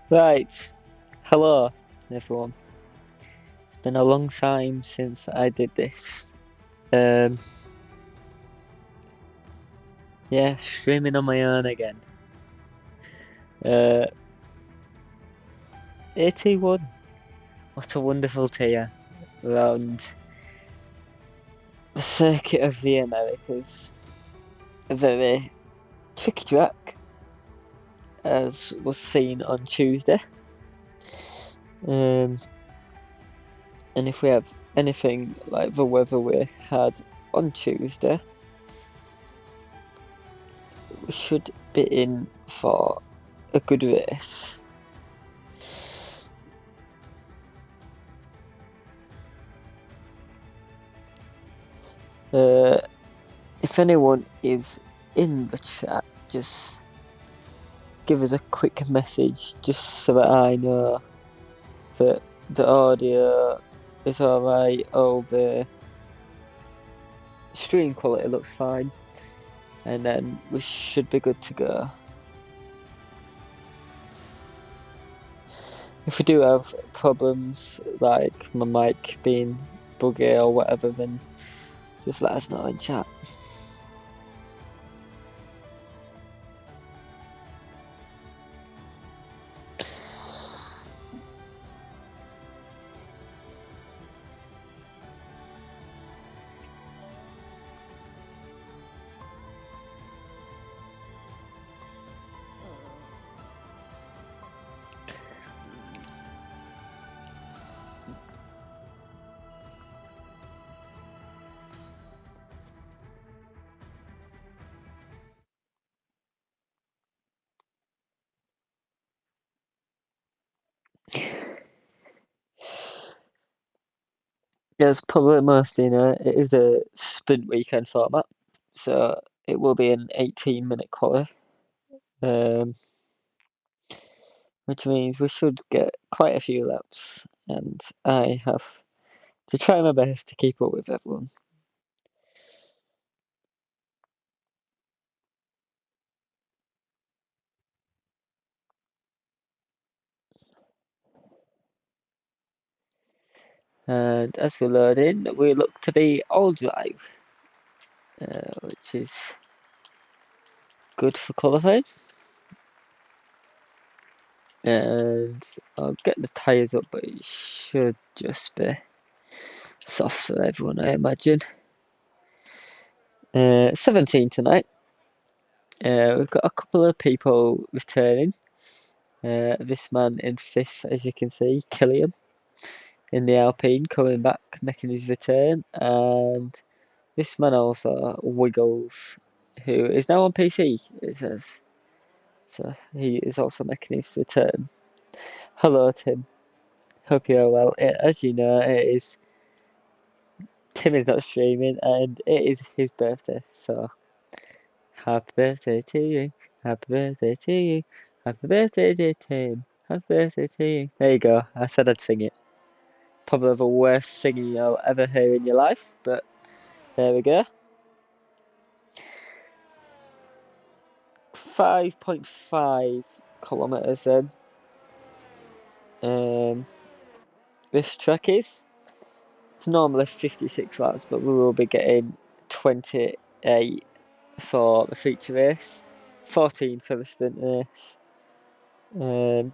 Right, hello everyone. It's been a long time since I did this. Yeah, streaming on my own again. 81. What a wonderful tier around the circuit of the Americas. A very tricky track, as was seen on Tuesday. And if we have anything like the weather we had on Tuesday, we should be in for a good race. If anyone is in the chat, just give us a quick message just so that I know that the audio is alright, or the stream quality looks fine, and then we should be good to go. If we do have problems like my mic being buggy or whatever, then just let us know in chat. As probably most you know, it is a sprint weekend format, so it will be an 18-minute quali, which means we should get quite a few laps, and I have to try my best to keep up with everyone. And as we load in, we look to be all drive, which is good for qualifying. And I'll get the tyres up, but it should just be soft for everyone, I imagine. 17 tonight. We've got a couple of people returning. This man in 5th, as you can see, Killian, in the Alpine, coming back, making his return. And this man also, Wiggles, who is now on PC, it says. So he is also making his return. Hello, Tim. Hope you're well. As you know, Tim is not streaming, and it is his birthday. So happy birthday to you. Happy birthday to you. Happy birthday, dear Tim. Happy birthday to you. There you go. I said I'd sing it. Probably the worst singing you'll ever hear in your life, but there we go. 5.5 kilometres then. This track is. It's normally 56 laps, but we will be getting 28 for the feature race, 14 for the sprint race. And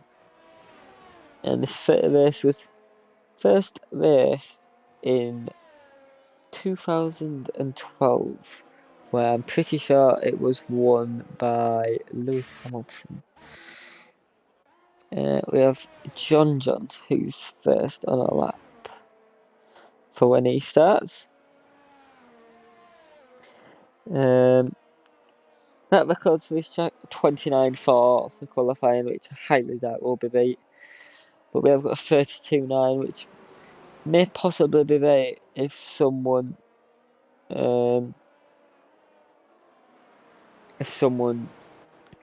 this feature race was first raced in 2012, where I'm pretty sure it was won by Lewis Hamilton. We have John, who's first on a lap for when he starts. That records for this track 29.4 for qualifying, which I highly doubt will be beat. But we have got a 32.9, which may possibly be beat if someone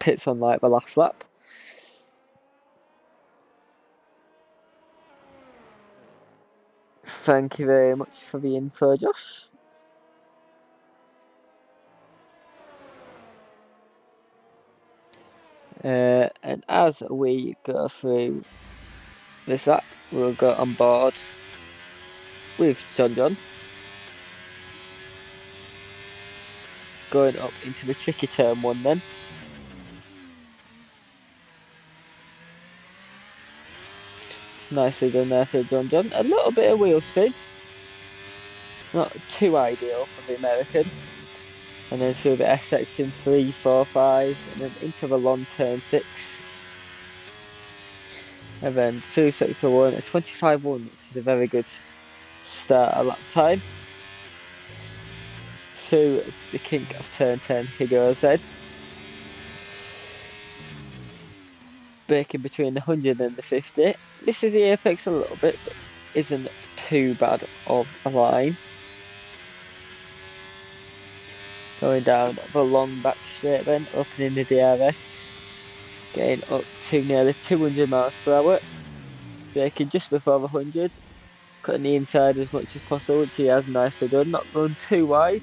pits on like the last lap. Thank you very much for the info, Josh. And as we go through this lap, we'll go on board with John going up into the tricky turn 1 then. Nicely done there for John. A little bit of wheel spin. Not too ideal for the American. And then through the S section 3, 4, 5, and then into the long turn 6. And then through sector 1, a 25-1, which is a very good start at lap time. Through the kink of turn 10, he goes then. Braking between the 100 and the 50. This is the apex a little bit, but isn't too bad of a line. Going down the long back straight then, opening the DRS. Getting up to nearly 200 miles per hour. Braking just before the 100. Cutting the inside as much as possible, which he has nicely done. Not going too wide.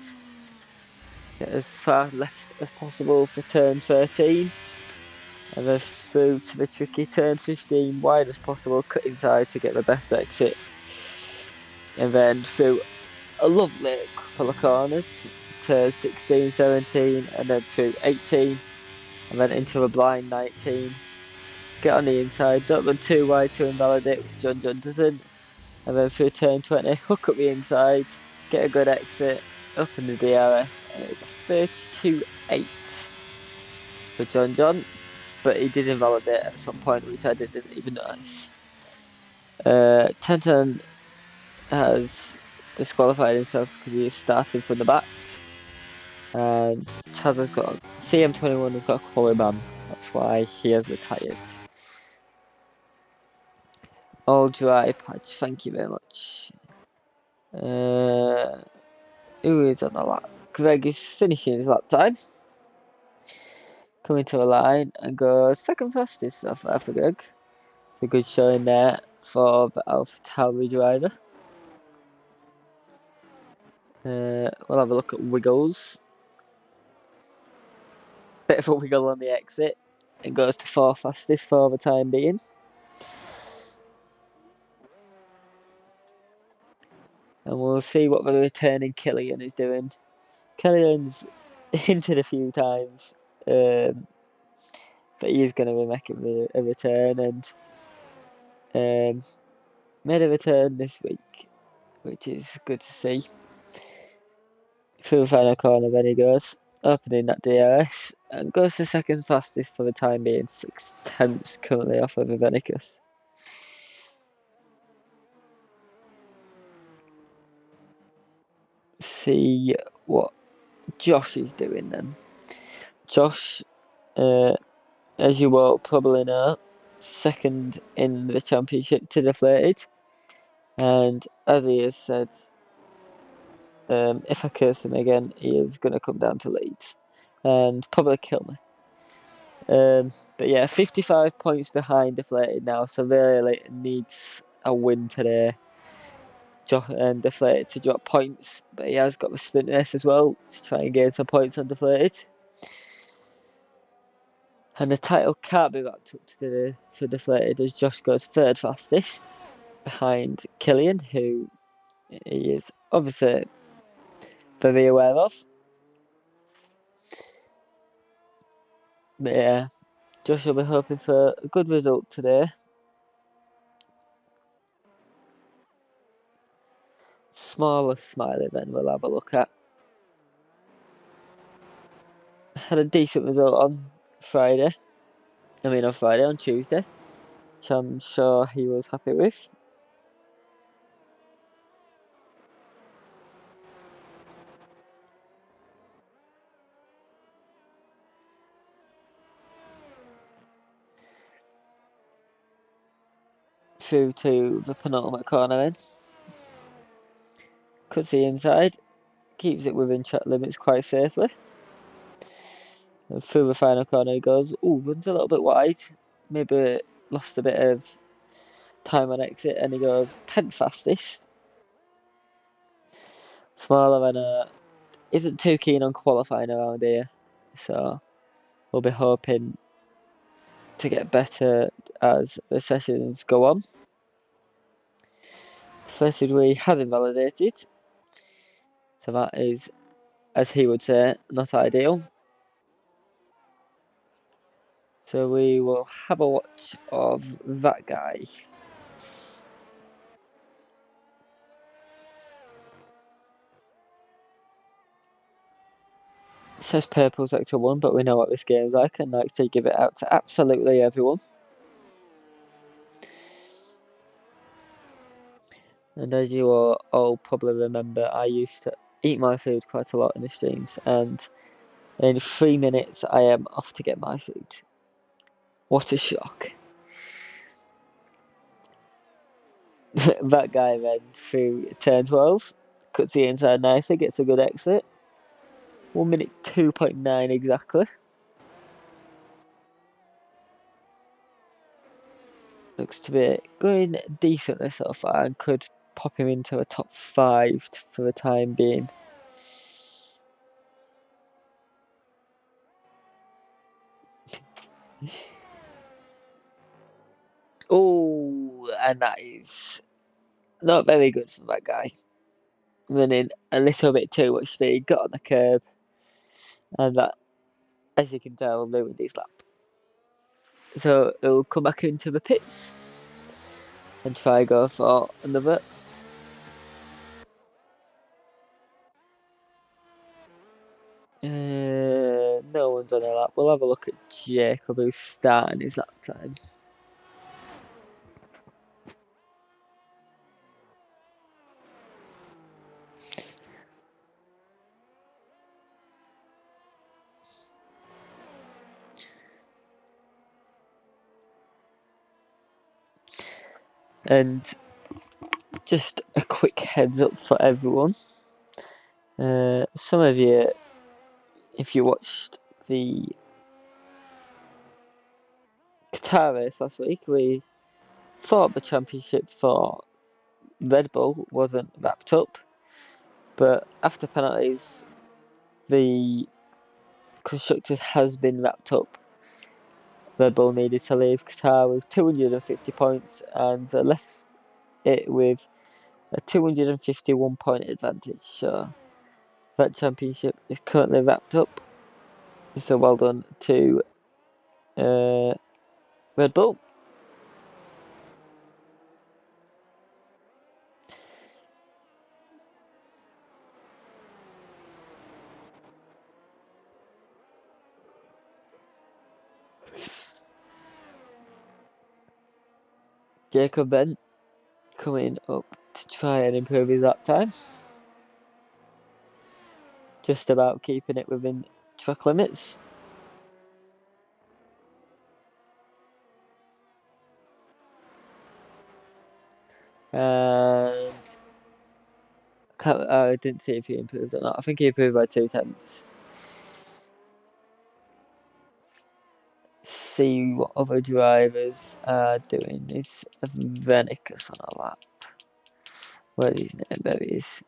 Get as far left as possible for turn 13. And then through to the tricky turn 15, wide as possible, cut inside to get the best exit. And then through a lovely couple of corners, to 16, 17, and then through 18, and then into a blind 19. Get on the inside, don't run too wide to invalidate, which John doesn't. And then through turn 20, hook up the inside, get a good exit, open the DRS, and it was 32.8 for John. But he did invalidate at some point, which I didn't even notice. Tenton has disqualified himself because he is starting from the back. And Chaz has got CM21 has got a quali ban. That's why he has retired. All dry Padge, thank you very much. Who is on the lap? Greg is finishing his lap time. Coming to the line and goes second fastest so far for Greg. It's a good showing there for the Alpha Tauri driver. We'll have a look at Wiggles. Bit of a wiggle on the exit. It goes to 4th fastest for the time being. And we'll see what the returning Killian is doing. Killian's hinted a few times, but he's going to be making a return and made a return this week, which is good to see. Through the final corner then he goes, opening that DRS, and goes to second fastest for the time being, 6 tenths currently off of Avenicus. See what Josh is doing then. Josh, as you will probably know, second in the championship to Deflated, and as he has said, if I curse him again, he is going to come down to Leeds and probably kill me. But yeah, 55 points behind Deflated now, so really needs a win today. And Deflated to drop points, but he has got the sprint race as well to try and gain some points on Deflated. And the title can't be wrapped up to Deflated as Josh goes 3rd fastest behind Killian, who he is obviously very aware of. But yeah, Josh will be hoping for a good result today. Smaller smile event we'll have a look at. Had a decent result on Tuesday, which I'm sure he was happy with. Through to the penultimate corner then. Cuts the inside, keeps it within track limits quite safely. And through the final corner he goes, runs a little bit wide, maybe lost a bit of time on exit, and he goes 10th fastest. Smaller than isn't too keen on qualifying around here, so we'll be hoping to get better as the sessions go on. The first degree has invalidated, so that is, as he would say, not ideal. So we will have a watch of that guy. It says purple sector 1, but we know what this game's like and like to give it out to absolutely everyone. And as you all probably remember, I used to eat my food quite a lot in the streams, and in 3 minutes I am off to get my food. What a shock. That guy then through turn 12, cuts the inside nicely, gets a good exit. 1 minute 2.9 exactly. Looks to be going decently so far and could pop him into a top 5 for the time being. Oh, and that is not very good for that guy. Running a little bit too much speed, got on the curb, and that, as you can tell, ruined his lap. So he'll come back into the pits and try go for another. No one's on a lap. We'll have a look at Jacob, who's starting his lap time. And just a quick heads up for everyone. Some of you, if you watched the Qatar race last week, we thought the championship for Red Bull wasn't wrapped up, but after penalties, the constructors has been wrapped up. Red Bull needed to leave Qatar with 250 points, and they left it with a 251 point advantage. So that championship is currently wrapped up. So well done to Red Bull. Jacob then coming up to try and improve his lap time. Just about keeping it within track limits. And I didn't see if he improved or not. I think he improved by 2 tenths. See what other drivers are doing. Is Venicus on a lap? Where is his name? There he is.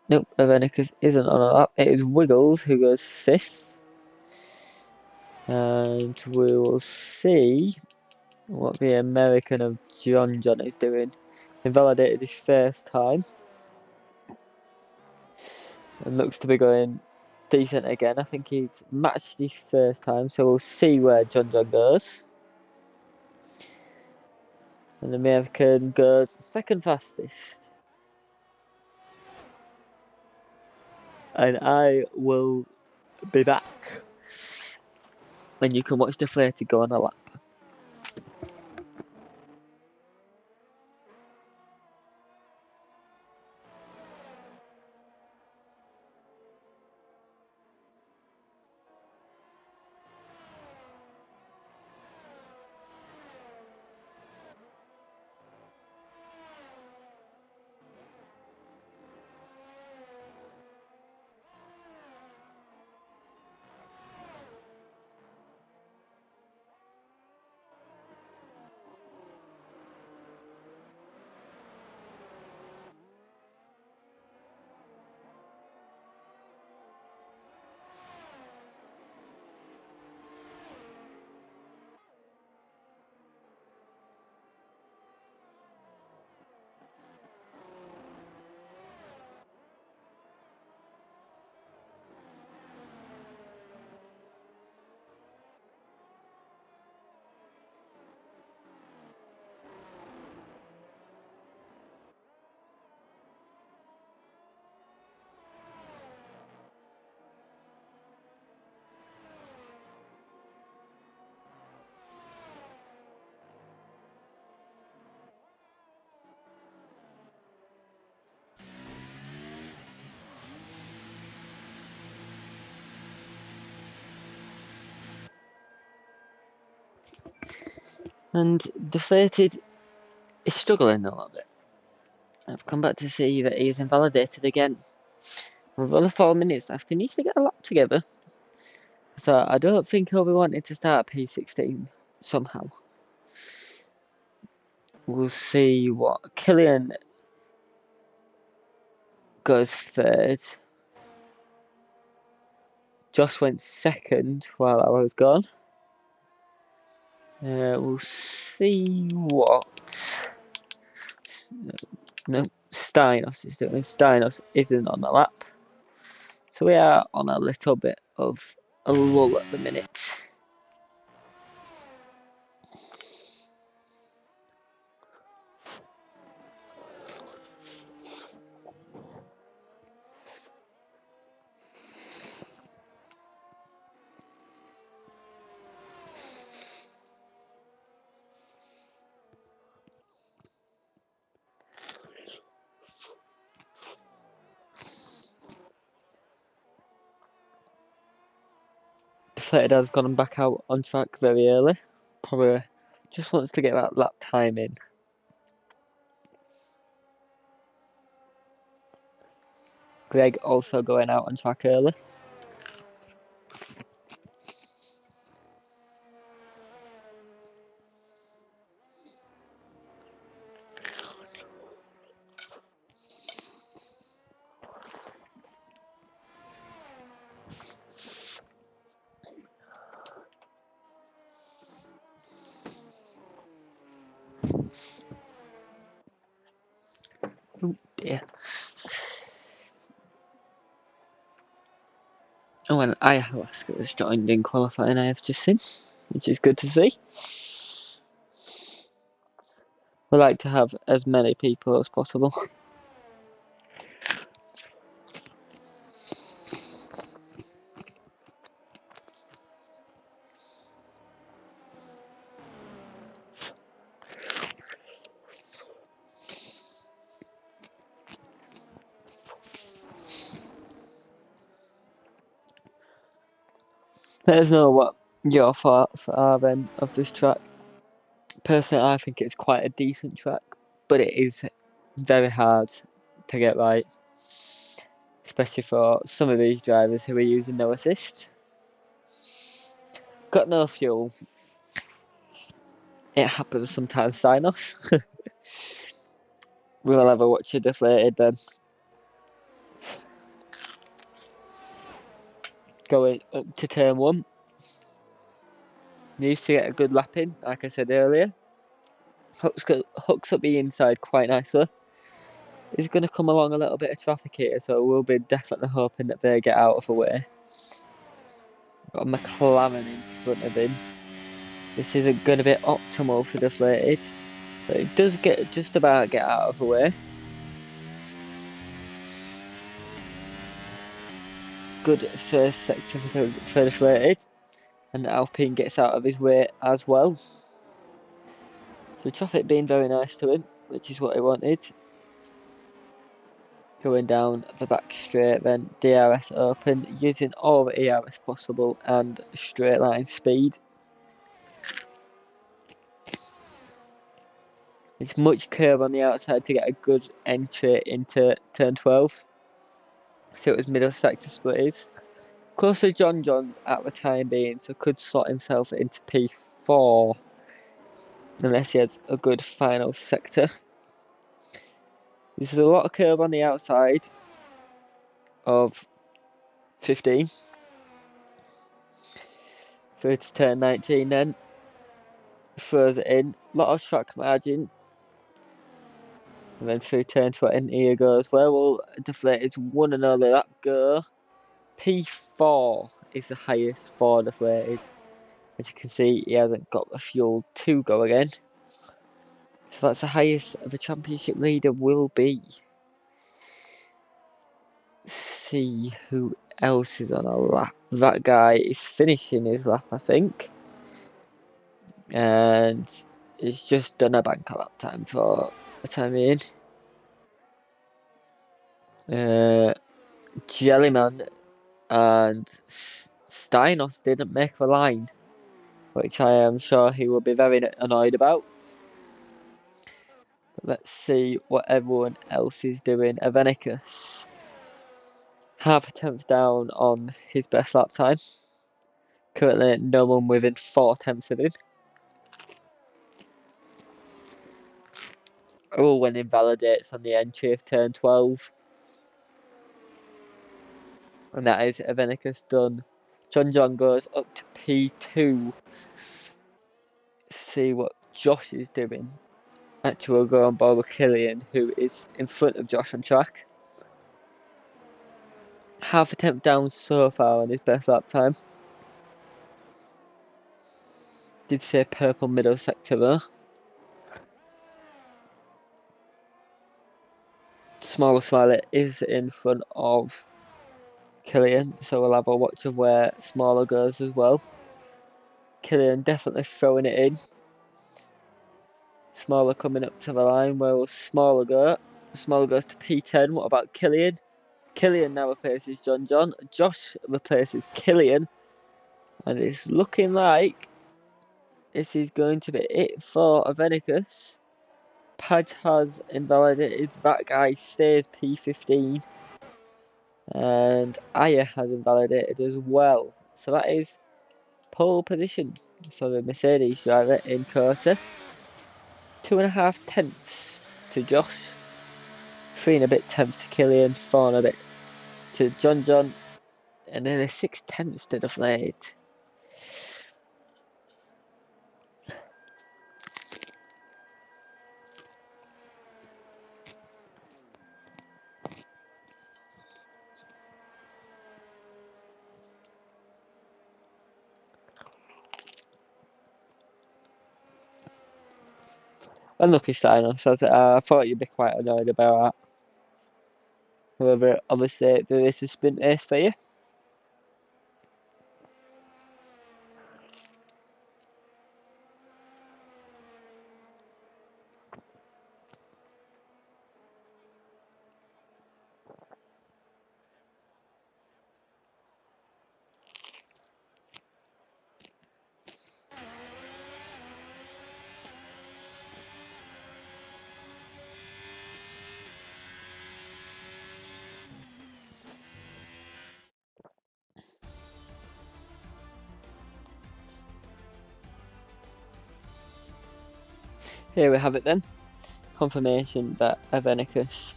Nope, Venicus isn't on a lap. It is Wiggles who goes 5th. And we will see what the American of John is doing. Invalidated his first time. And looks to be going decent again. I think he's matched his first time, so we'll see where John goes. And the American goes second fastest. And I will be back when you can watch Deflated go on a lap. And Deflated is struggling a little bit. I've come back to see that he is invalidated again. With only 4 minutes left, he needs to get a lap together. So I don't think he'll be wanting to start P16 somehow. We'll see what Killian goes third. Josh went second while I was gone. We'll see what no Steinos is doing. Steinos isn't on the lap. So we are on a little bit of a lull at the minute. Deflated has gone back out on track very early. Probably just wants to get that lap time in. Greg also going out on track early. Oh dear. Oh, and Ayahuasca has joined in qualifying, I have just seen, which is good to see. We like to have as many people as possible. Let us know what your thoughts are then of this track. Personally, I think it's quite a decent track, but it is very hard to get right, especially for some of these drivers who are using no assist. Got no fuel. It happens sometimes, Steinos. We'll have a watch it Deflated then. Going up to turn 1. Needs to get a good lap in, like I said earlier. Hooks up the inside quite nicely. He's going to come along a little bit of traffic here, so we'll be definitely hoping that they get out of the way. Got a McLaren in front of him. This isn't going to be optimal for Deflated, but it does just about get out of the way. Good first sector for Deflated, and Alpine gets out of his way as well. So traffic being very nice to him, which is what he wanted. Going down the back straight, then DRS open, using all the ERS possible and straight line speed. It's much curve on the outside to get a good entry into turn 12. So it was middle sector splitters. Close to John Johns at the time being, so could slot himself into P4 unless he has a good final sector. There's a lot of curve on the outside of 15. Through to turn 19 then. Throws it in. A lot of track margin. And then through turn 20 here goes. Where will Deflated's one and only that go? P4 is the highest for Deflated. As you can see, he hasn't got the fuel to go again. So that's the highest the championship leader will be. See who else is on a lap. That guy is finishing his lap, I think. And he's just done a banker lap time for the time being. Jellyman and Steinos didn't make the line. which I am sure he will be very annoyed about. But let's see what everyone else is doing. Avenicus, half a tenth down on his best lap time. Currently no one within 4 tenths of him. Rule when invalidates on the entry of turn 12. And that is Avenicus done. John goes up to P2. See what Josh is doing. Actually, we'll go on board with Killian, who is in front of Josh on track. Half a tenth down so far on his best lap time. Did say purple middle sector though. Smaller is in front of Killian, so we'll have a watch of where Smaller goes as well. Killian definitely throwing it in. Smaller coming up to the line. Where will Smaller go? Smaller goes to P10. What about Killian? Killian now replaces John. Josh replaces Killian. And it's looking like this is going to be it for Avenicus. Padge has invalidated. That guy stays P15. And Aya has invalidated as well. So that is pole position for the Mercedes driver in Kota. 2.5 tenths to Josh. 3 and a bit tenths to Killian. 4 and a bit to John. And nearly 6 tenths to the Deflate. Unlucky sign-off, so I thought you'd be quite annoyed about that. However, obviously, there is a sprint race for you. Here we have it then. Confirmation that Avenicus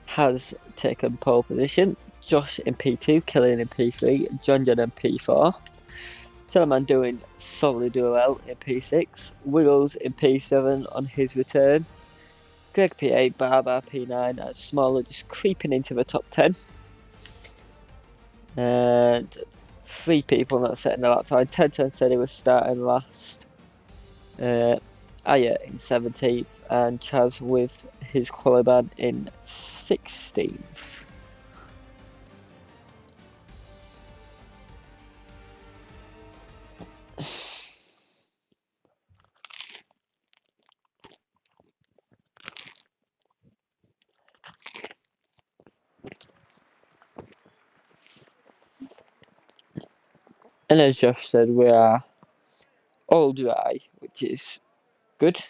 has taken pole position. Josh in P2, Killian in P3, John in P4. Telemann doing solidly well in P6. Wiggles in P7 on his return. Greg P8, Barber P9, and Smaller just creeping into the top 10. And 3 people not setting the lap time. 10 said he was starting last. Aya in 17th, and Chaz with his qualiban in 16th. And as Josh said, we are all dry, which is good.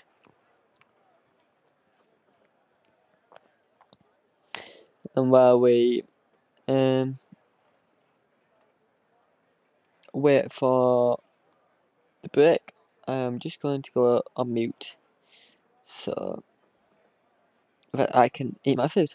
And while we wait for the break, I'm just going to go on mute so that I can eat my food.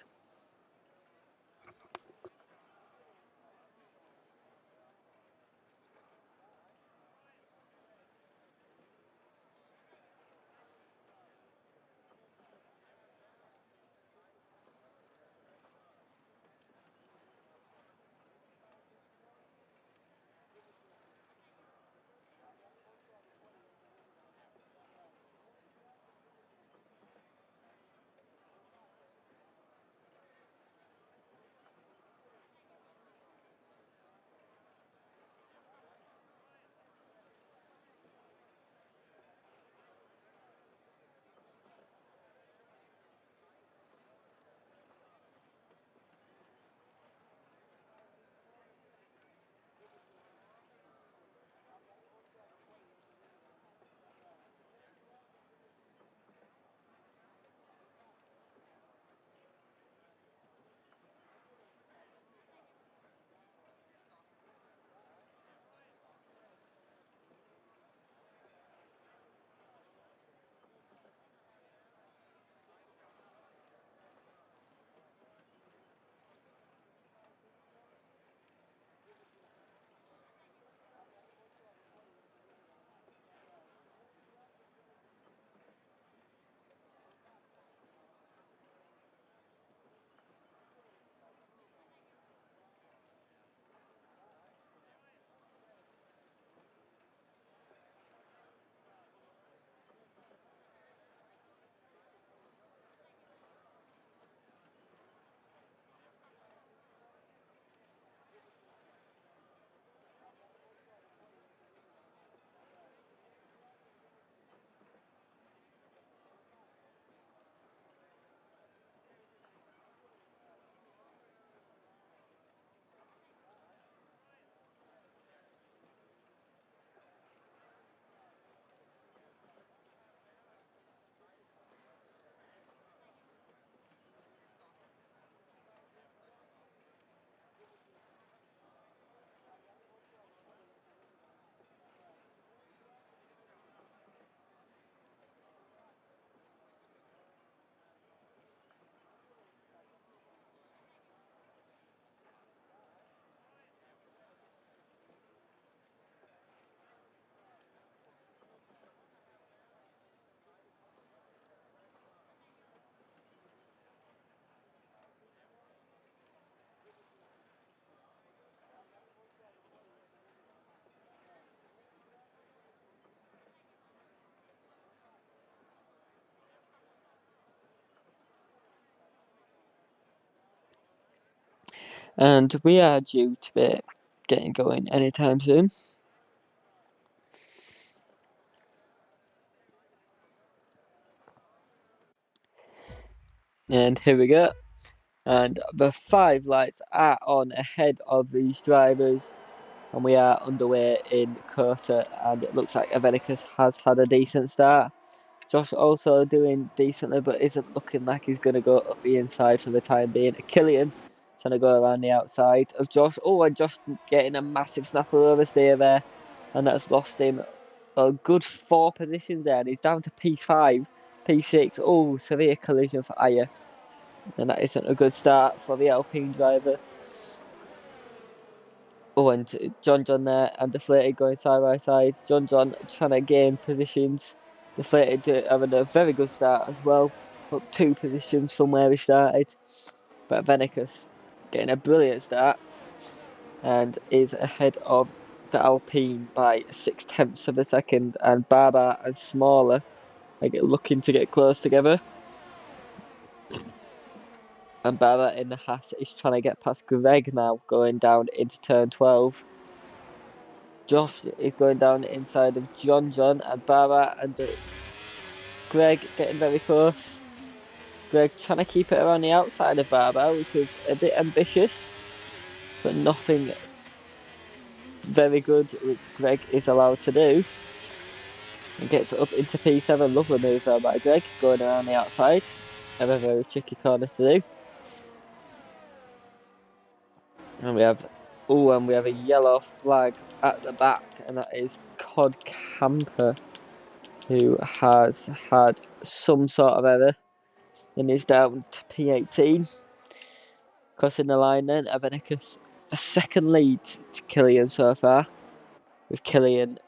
and we are due to be getting going anytime soon. And here we go. And the 5 lights are on ahead of these drivers, and we are underway in Kota, and it looks like Avenicus has had a decent start. Josh also doing decently, but isn't looking like he's going to go up the inside for the time being. Killian trying to go around the outside of Josh. Oh, and Josh getting a massive snapper oversteer there, and that's lost him a good 4 positions there, and he's down to P5, P6. Oh, severe collision for Aya, and that isn't a good start for the Alpine driver. Oh, and John there and Deflated going side by side. John trying to gain positions. Deflated having a very good start as well, up 2 positions from where he started. But Venicus getting a brilliant start and is ahead of the Alpine by 0.6 of a second. And Barber and Smaller are looking to get close together. And Barber in the Haas is trying to get past Greg now, going down into turn 12. Josh is going down inside of John and Barra and Greg getting very close. Greg trying to keep it around the outside of Barra, which was a bit ambitious, but nothing very good, which Greg is allowed to do. And gets up into P7. Lovely move there by Greg, going around the outside. A very tricky corner to do. And we have a yellow flag at the back, and that is Cod Camper, who has had some sort of error and is down to P18. Crossing the line then, Avenicus a second lead to Killian so far, with Killian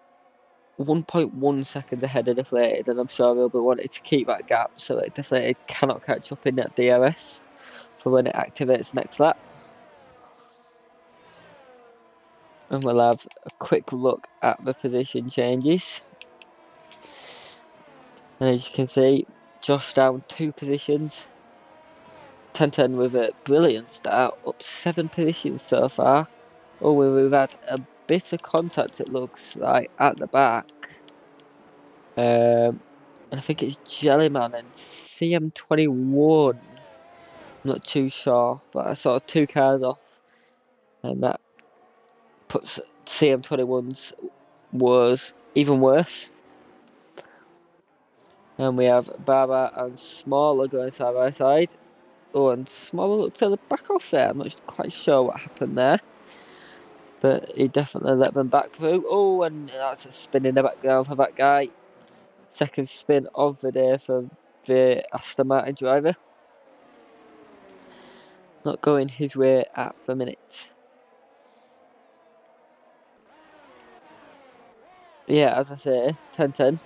1.1 seconds ahead of Deflated, and I'm sure he'll be wanting to keep that gap so that Deflated cannot catch up in that DRS for when it activates next lap. And we'll have a quick look at the position changes. And as you can see, Josh down 2 positions. 10 with a brilliant start, up 7 positions so far. Oh, we've had a bit of contact, it looks like, at the back. And I think it's Jellyman and CM21. I'm not too sure, but I saw 2 cars off, and that puts CM21's was even worse. And we have Baba and Smaller going side by side. Oh, and Smaller looked to the back off there. I'm not quite sure what happened there, but he definitely let them back through. Oh, and that's a spin in the background for that guy. Second spin of the day for the Aston Martin driver. Not going his way at the minute. Yeah, as I say, 10-10.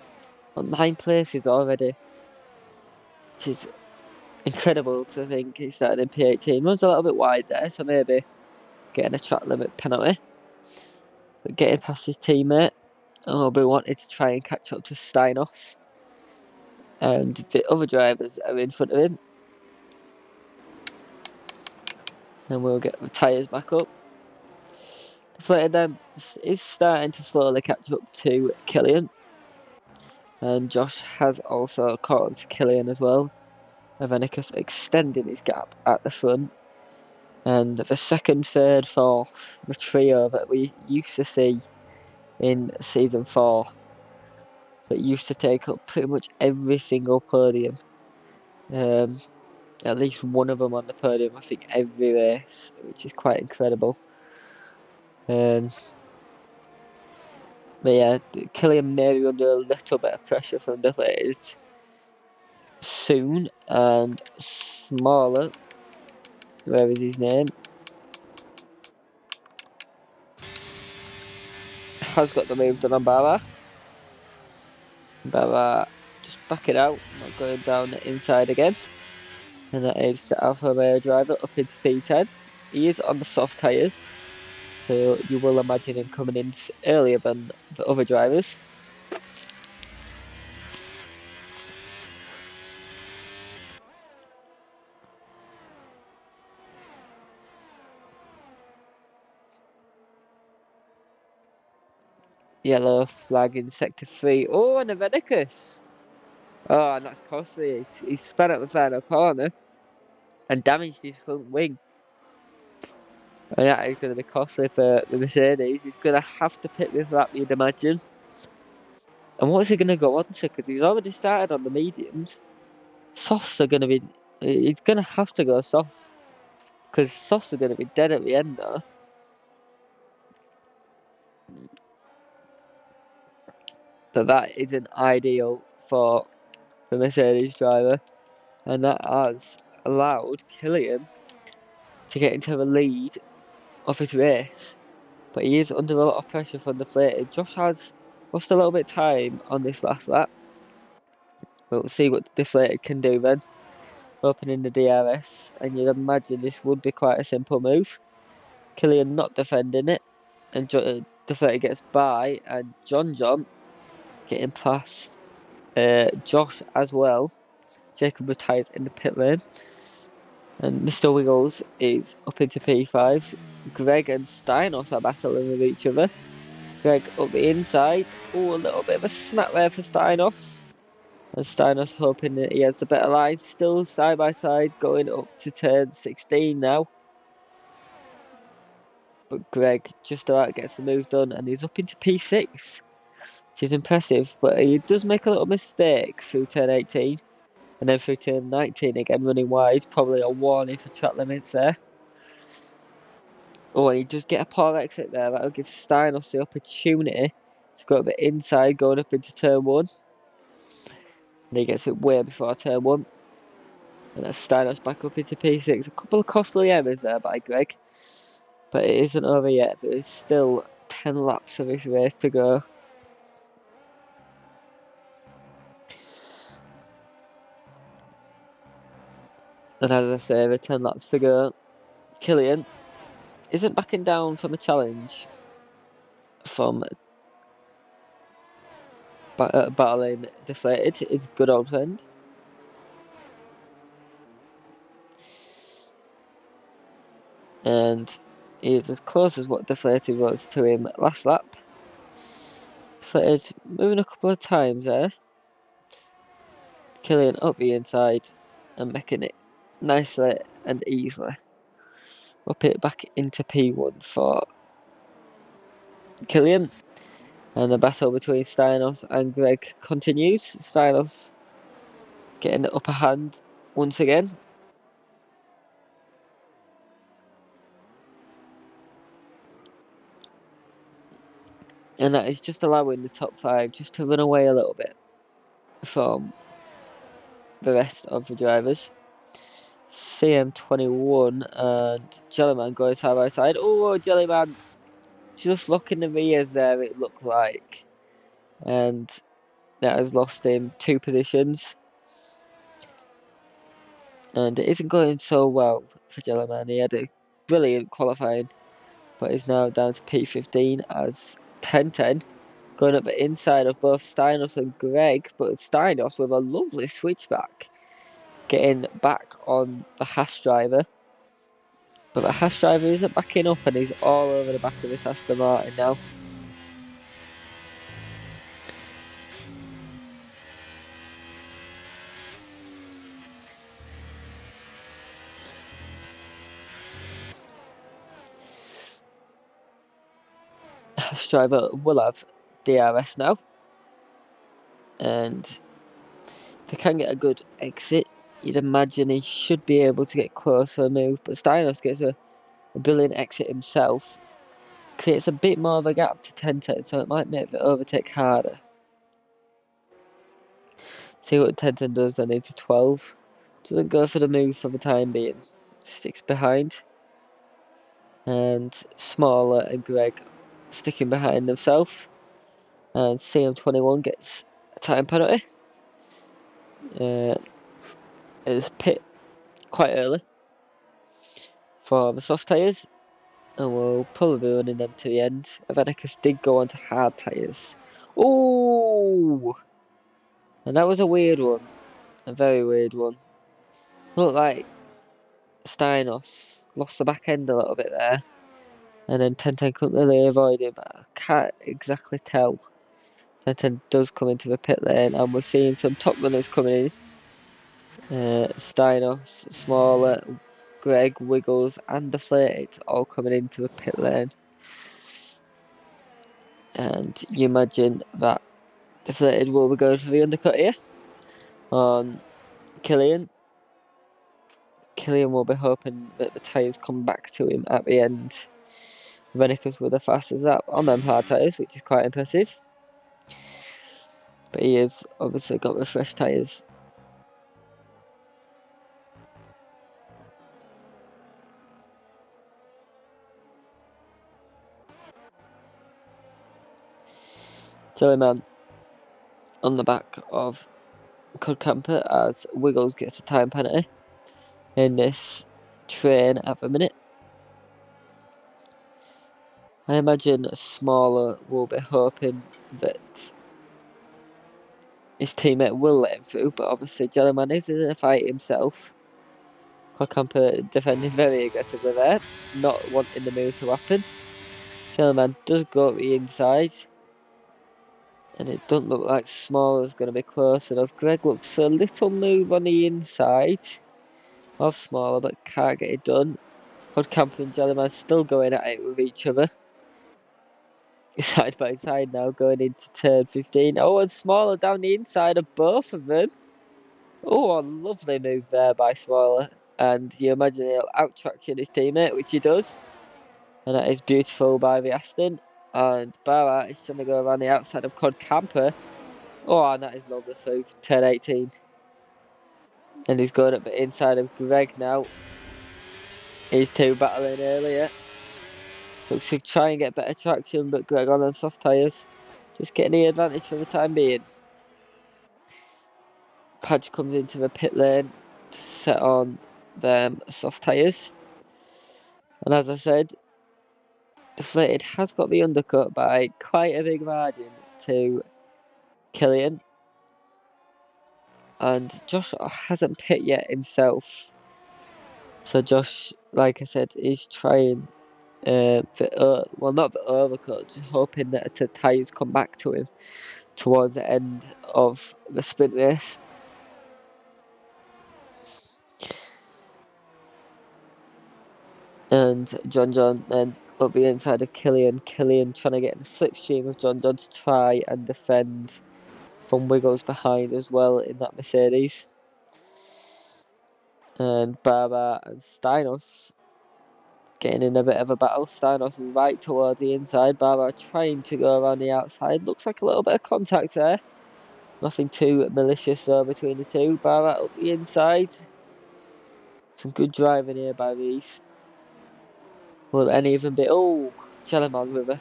On 9 places already. Which is incredible to think he started in P18. Runs a little bit wide there, so maybe getting a track limit penalty. But getting past his teammate. And we'll be wanting to try and catch up to Steinos. And the other drivers are in front of him. And we'll get the tyres back up. Deflated then is starting to slowly catch up to Killian. And Josh has also caught up to Killian as well. Avenicus extending his gap at the front. And the second, third, fourth, the trio that we used to see in season 4, that used to take up pretty much every single podium. At least one of them on the podium, I think, every race, which is quite incredible. But yeah, Killian may be under a little bit of pressure from the latest soon, and Smaller, where is his name, has got the move done on Barra. Barra just back it out, not going down the inside again. And that is the Alfa Romeo driver up into P10. He is on the soft tyres, so you will imagine him coming in earlier than the other drivers. Yellow flag in sector 3. Oh, and a Venicus. Oh, and that's costly. He's spun out the final corner and damaged his front wing. And that is going to be costly for the Mercedes. He's going to have to pick this lap, you'd imagine. And what's he going to go on to? Because he's already started on the mediums. Softs are going to be... He's going to have to go softs. Because softs are going to be dead at the end, though. But that isn't ideal for the Mercedes driver. And that has allowed Killian to get into the lead of his race. But he is under a lot of pressure from deflated. Josh has lost a little bit of time on this last lap. We'll see what the deflated can do then. Opening the DRS, and you'd imagine this would be quite a simple move. Killian not defending it, and deflated gets by, and John getting past Josh as well. Jacob retires in the pit lane, and Mr. Wiggles is up into P5. Greg and Steinos are battling with each other. Greg up the inside. Oh, a little bit of a snap there for Steinos. And Steinos hoping that he has the better line. Still side by side going up to turn 16 now. But Greg just about gets the move done and he's up into P6. Which is impressive. But he does make a little mistake through turn 18. And then through turn 19 again running wide. Probably a warning for track limits there. Oh, and he does get a poor exit there. That'll give Steinos the opportunity to go a bit inside going up into turn 1. And he gets it way before turn 1. And that's Steinos back up into P6. A couple of costly errors there by Greg. But it isn't over yet. There's still 10 laps of this race to go. And as I say, with 10 laps to go, Killian isn't backing down from a challenge from battling deflated. It's good old friend. And he is as close as what deflated was to him last lap. Deflated moving a couple of times there. Killian up the inside and making it nicely and easily. Up it back into P1 for Killian. And the battle between Steinos and Greg continues. Steinos getting the upper hand once again. And that is just allowing the top 5 just to run away a little bit from the rest of the drivers. CM21 and Jellyman going side by side. Oh, Jellyman just looking the rears there, it looked like. And that has lost him 2 positions. And it isn't going so well for Jellyman. He had a brilliant qualifying, but is now down to P15 as 10-10. Going up the inside of both Steinos and Greg, but Steinos with a lovely switchback. Getting back on the Haas driver. But the Haas driver isn't backing up and he's all over the back of this Aston Martin now. Haas driver will have DRS now. And if he can get a good exit, you'd imagine he should be able to get close for a move. But Steinos gets a brilliant exit himself. Creates a bit more of a gap to 10-10, so it might make the overtake harder. See what 10-10 does then into 12. Doesn't go for the move for the time being. Sticks behind. And Smaller and Greg sticking behind themselves. And CM21 gets a time penalty. It's pit quite early for the soft tyres. And we'll probably be running them to the end. Avenicus did go on to hard tyres. Ooh! And that was a weird one. A very weird one. Looked like Steinos lost the back end a little bit there. and then 10-10 couldn't really avoid it, but I can't exactly tell. 10-10 does come into the pit lane, and we're seeing some top runners coming in. Steinos, Smaller, Greg, Wiggles, and Deflated all coming into the pit lane. And you imagine that Deflated will be going for the undercut here on Killian. Killian will be hoping that the tyres come back to him at the end. Venicus with the fastest lap on them hard tyres, which is quite impressive. But he has obviously got the fresh tyres. Jellyman on the back of Cud Camper as Wiggles gets a time penalty in this train at the minute. I imagine Smaller will be hoping that his teammate will let him through, but obviously Jellyman is in a fight himself. Cud Camper defending very aggressively there, not wanting the move to happen. Jellyman does go to the inside, and it doesn't look like Smaller's going to be close enough. Greg looks for a little move on the inside of Smaller, but can't get it done. Cud Camper and Jellyman still going at it with each other. Side by side now, going into turn 15. Oh, and Smaller down the inside of both of them. Oh, a lovely move there by Smaller. And you imagine he'll out-traction his teammate, which he does. And that is beautiful by the Aston. And Barra is trying to go around the outside of Cod Camper. Oh, and that is lovely through turn 18. And he's going up the inside of Greg now. These two battling earlier. Looks to try and get better traction, but Greg on them soft tyres. Just getting the advantage for the time being. Padge comes into the pit lane to set on them soft tyres. And as I said, Deflated has got the undercut by quite a big margin to Killian. And Josh hasn't pit yet himself. So Josh, like I said, is trying not the overcut, just hoping that the tyres come back to him towards the end of the sprint race. And John then up the inside of Killian. Killian trying to get in a slipstream of John to try and defend from Wiggles behind as well in that Mercedes. And Barber and Steinos getting in a bit of a battle. Steinos is right towards the inside. Barber trying to go around the outside. Looks like a little bit of contact there. Nothing too malicious though between the two. Barber up the inside. Some good driving here by these. Will any even be... Oh, Jellyman with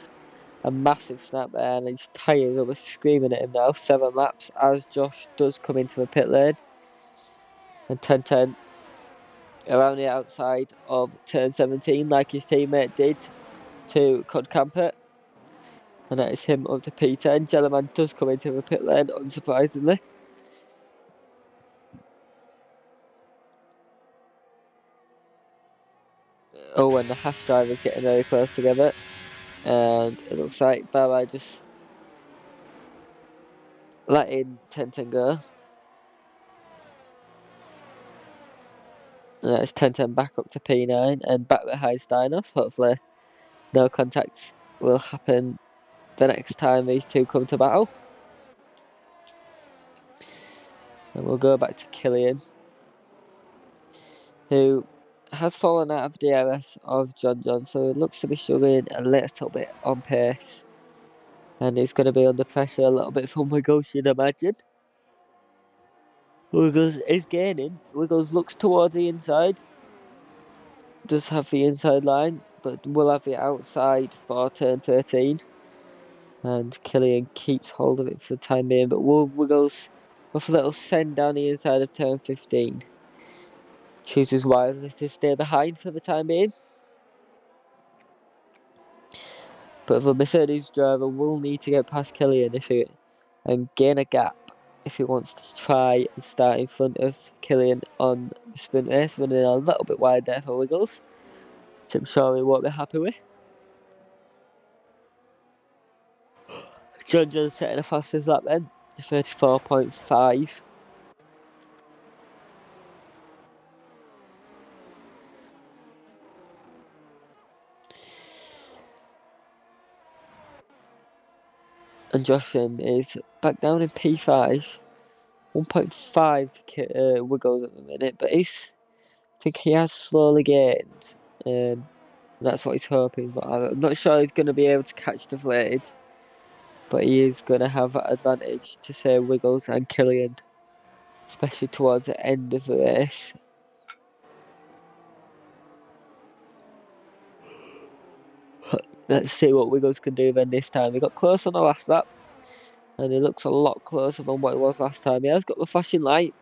a massive snap there, and his tyres are screaming at him now. 7 laps as Josh does come into the pit lane. And 10-10 around the outside of turn 17, like his teammate did to Cod Camper. And that is him up to P10. Jellyman does come into the pit lane, unsurprisingly. Oh, and the Haas drivers getting very close together. And it looks like Barry just letting 10-10 go. And it's 10-10 back up to P9 and back behind Steinos. Hopefully no contact will happen the next time these two come to battle. And we'll go back to Killian, who has fallen out of the DRS of John, so he looks to be struggling a little bit on pace. And he's going to be under pressure a little bit from Wiggles, you'd imagine. Wiggles is gaining. Wiggles looks towards the inside. Does have the inside line, but will have the outside for turn 13. And Killian keeps hold of it for the time being, but Wiggles with a little send down the inside of turn 15. Chooses wisely to stay behind for the time being. But the Mercedes driver will need to get past Killian and gain a gap if he wants to try and start in front of Killian on the sprint race, running a little bit wide there for Wiggles, which I'm sure he won't be happy with. John setting a fastest lap then, 34.5. And Josh is back down in P5, 1.5 to Wiggles at the minute, but I think he has slowly gained. That's what he's hoping for. I'm not sure he's going to be able to catch Deflated, but he is going to have that advantage to say Wiggles and Killian, especially towards the end of the race. Let's see what Wiggles can do then this time. He got close on the last lap, and he looks a lot closer than what he was last time. He has got the flashing light,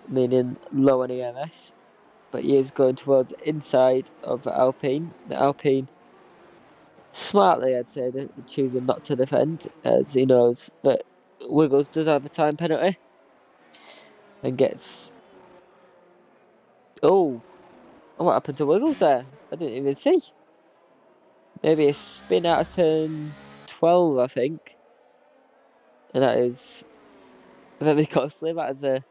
meaning low on EMS, but he is going towards the inside of the Alpine. The Alpine, smartly I'd say, choosing not to defend, as he knows that Wiggles does have a time penalty, and gets... Oh, what happened to Wiggles there? I didn't even see. Maybe a spin out of turn 12, I think. And that is very costly. That is a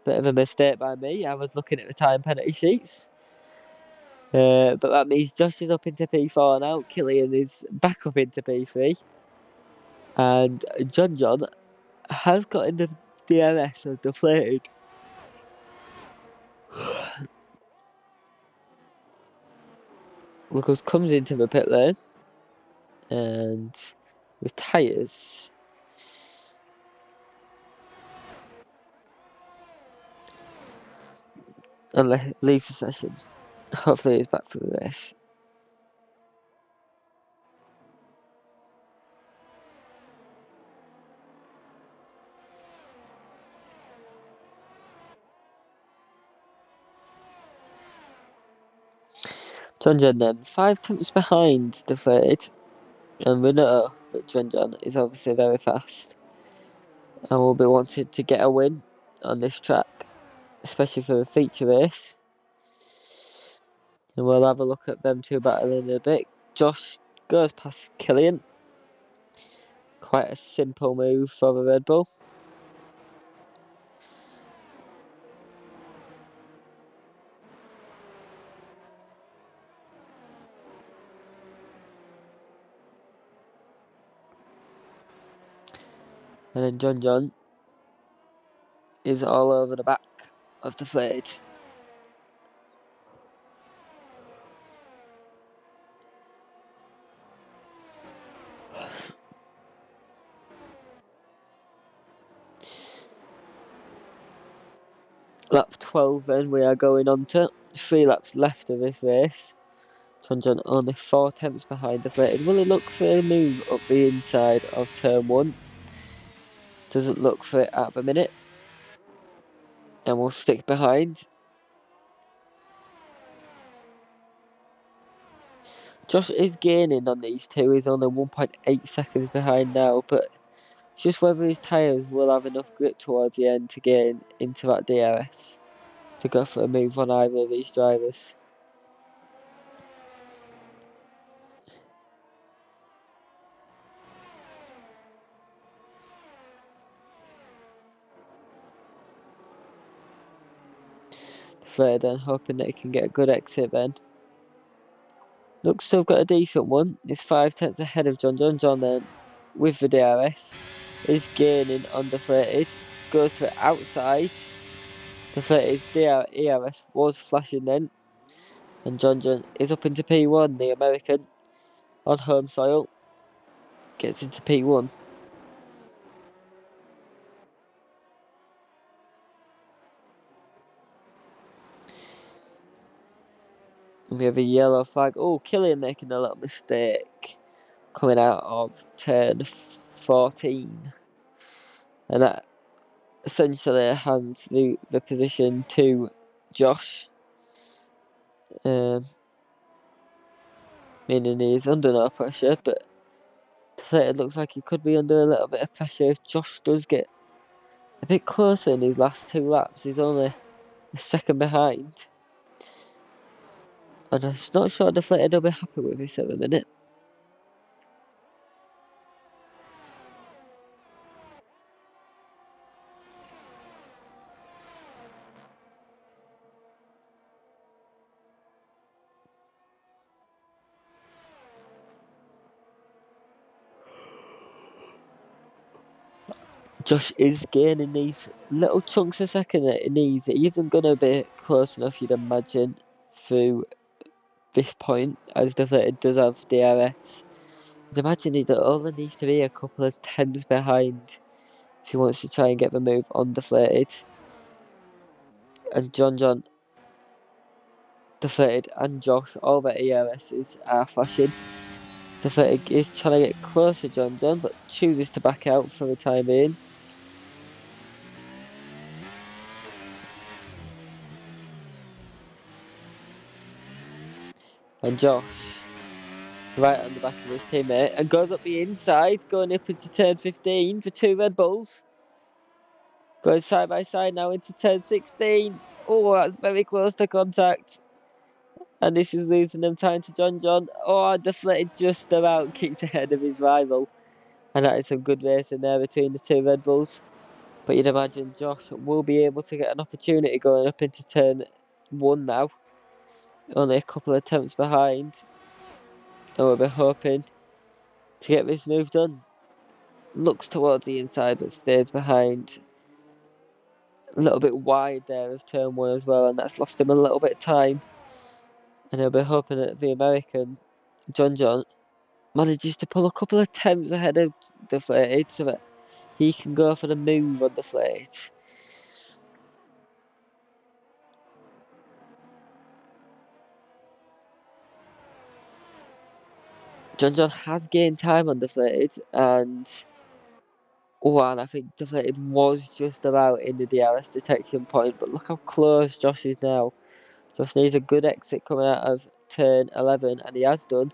bit of a mistake by me. I was looking at the time penalty sheets. But that means Josh is up into P4 now. Killian is back up into P3. And John has got in the DRS and deflated. Wiggles comes into the pit lane. And with tyres... and leaves the session. Hopefully he's back for the race. John then 5 tenths behind Deflated, and we know that John is obviously very fast and will be wanting to get a win on this track, especially for the feature race. And we'll have a look at them two battling in a bit. Josh goes past Killian. Quite a simple move for the Red Bull. And then John is all over the back of Deflated. Lap 12 then we are going on to. 3 laps left of this race. John only 4 tenths behind Deflated. Will he look for a move up the inside of turn 1? Doesn't look for it at the minute. And we'll stick behind. Josh is gaining on these two. He's only 1.8 seconds behind now, but just whether his tyres will have enough grip towards the end to gain into that DRS to go for a move on either of these drivers. Flair then hoping that he can get a good exit then. Looks to have got a decent one. He's 5 tenths ahead of John. John then with the DRS is gaining on Deflated. Goes to the outside. Deflated's ERS was flashing then. And John is up into P1, the American, on home soil. Gets into P1. And we have a yellow flag. Oh, Killian making a little mistake. Coming out of turn 14. And that essentially hands the position to Josh. Meaning he's under no pressure, but it looks like he could be under a little bit of pressure if Josh does get a bit closer in his last 2 laps. He's only a second behind. And I'm not sure Deflated will be happy with this at the minute. Josh is gaining these little chunks a second that he needs. He isn't going to be close enough, you'd imagine, through this point, as Deflated does have DRS. I'd imagine he only needs to be a couple of tenths behind if he wants to try and get the move on Deflated. And John, Deflated and Josh, all their ERSs are flashing. Deflated is trying to get close to John, but chooses to back out for the time being. And Josh, right on the back of his teammate, and goes up the inside, going up into turn 15 for two Red Bulls. Going side by side now into turn 16. Oh, that's very close to contact. And this is losing them time to John. Oh, Deflated just about kicked ahead of his rival. And that is some good racing there between the two Red Bulls. But you'd imagine Josh will be able to get an opportunity going up into turn 1 now. Only a couple of attempts behind. And we'll be hoping to get this move done. Looks towards the inside but stays behind. A little bit wide there of turn 1 as well, and that's lost him a little bit of time. And he'll be hoping that the American John manages to pull a couple of attempts ahead of Deflated so that he can go for the move on Deflated. John has gained time on Deflated, and I think Deflated was just about in the DRS detection point, but look how close Josh is now. Josh needs a good exit coming out of turn 11, and he has done.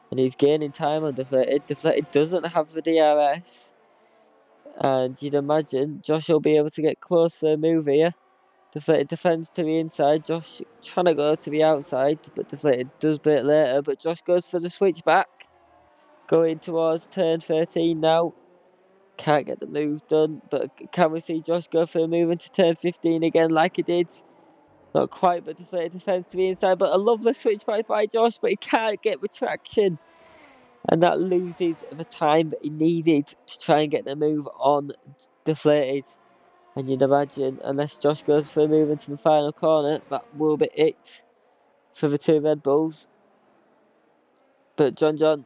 And he's gaining time on Deflated. Deflated doesn't have the DRS. And you'd imagine Josh will be able to get close for a move here. Deflated defends to the inside. Josh trying to go to the outside, but Deflated does a bit later. But Josh goes for the switch back. Going towards turn 13 now. Can't get the move done, but can we see Josh go for a move into turn 15 again like he did? Not quite, but Deflated defends to the inside. But a lovely switch back by Josh, but he can't get the traction. And that loses the time that he needed to try and get the move on Deflated. And you'd imagine, unless Josh goes for a move into the final corner, that will be it for the two Red Bulls. But John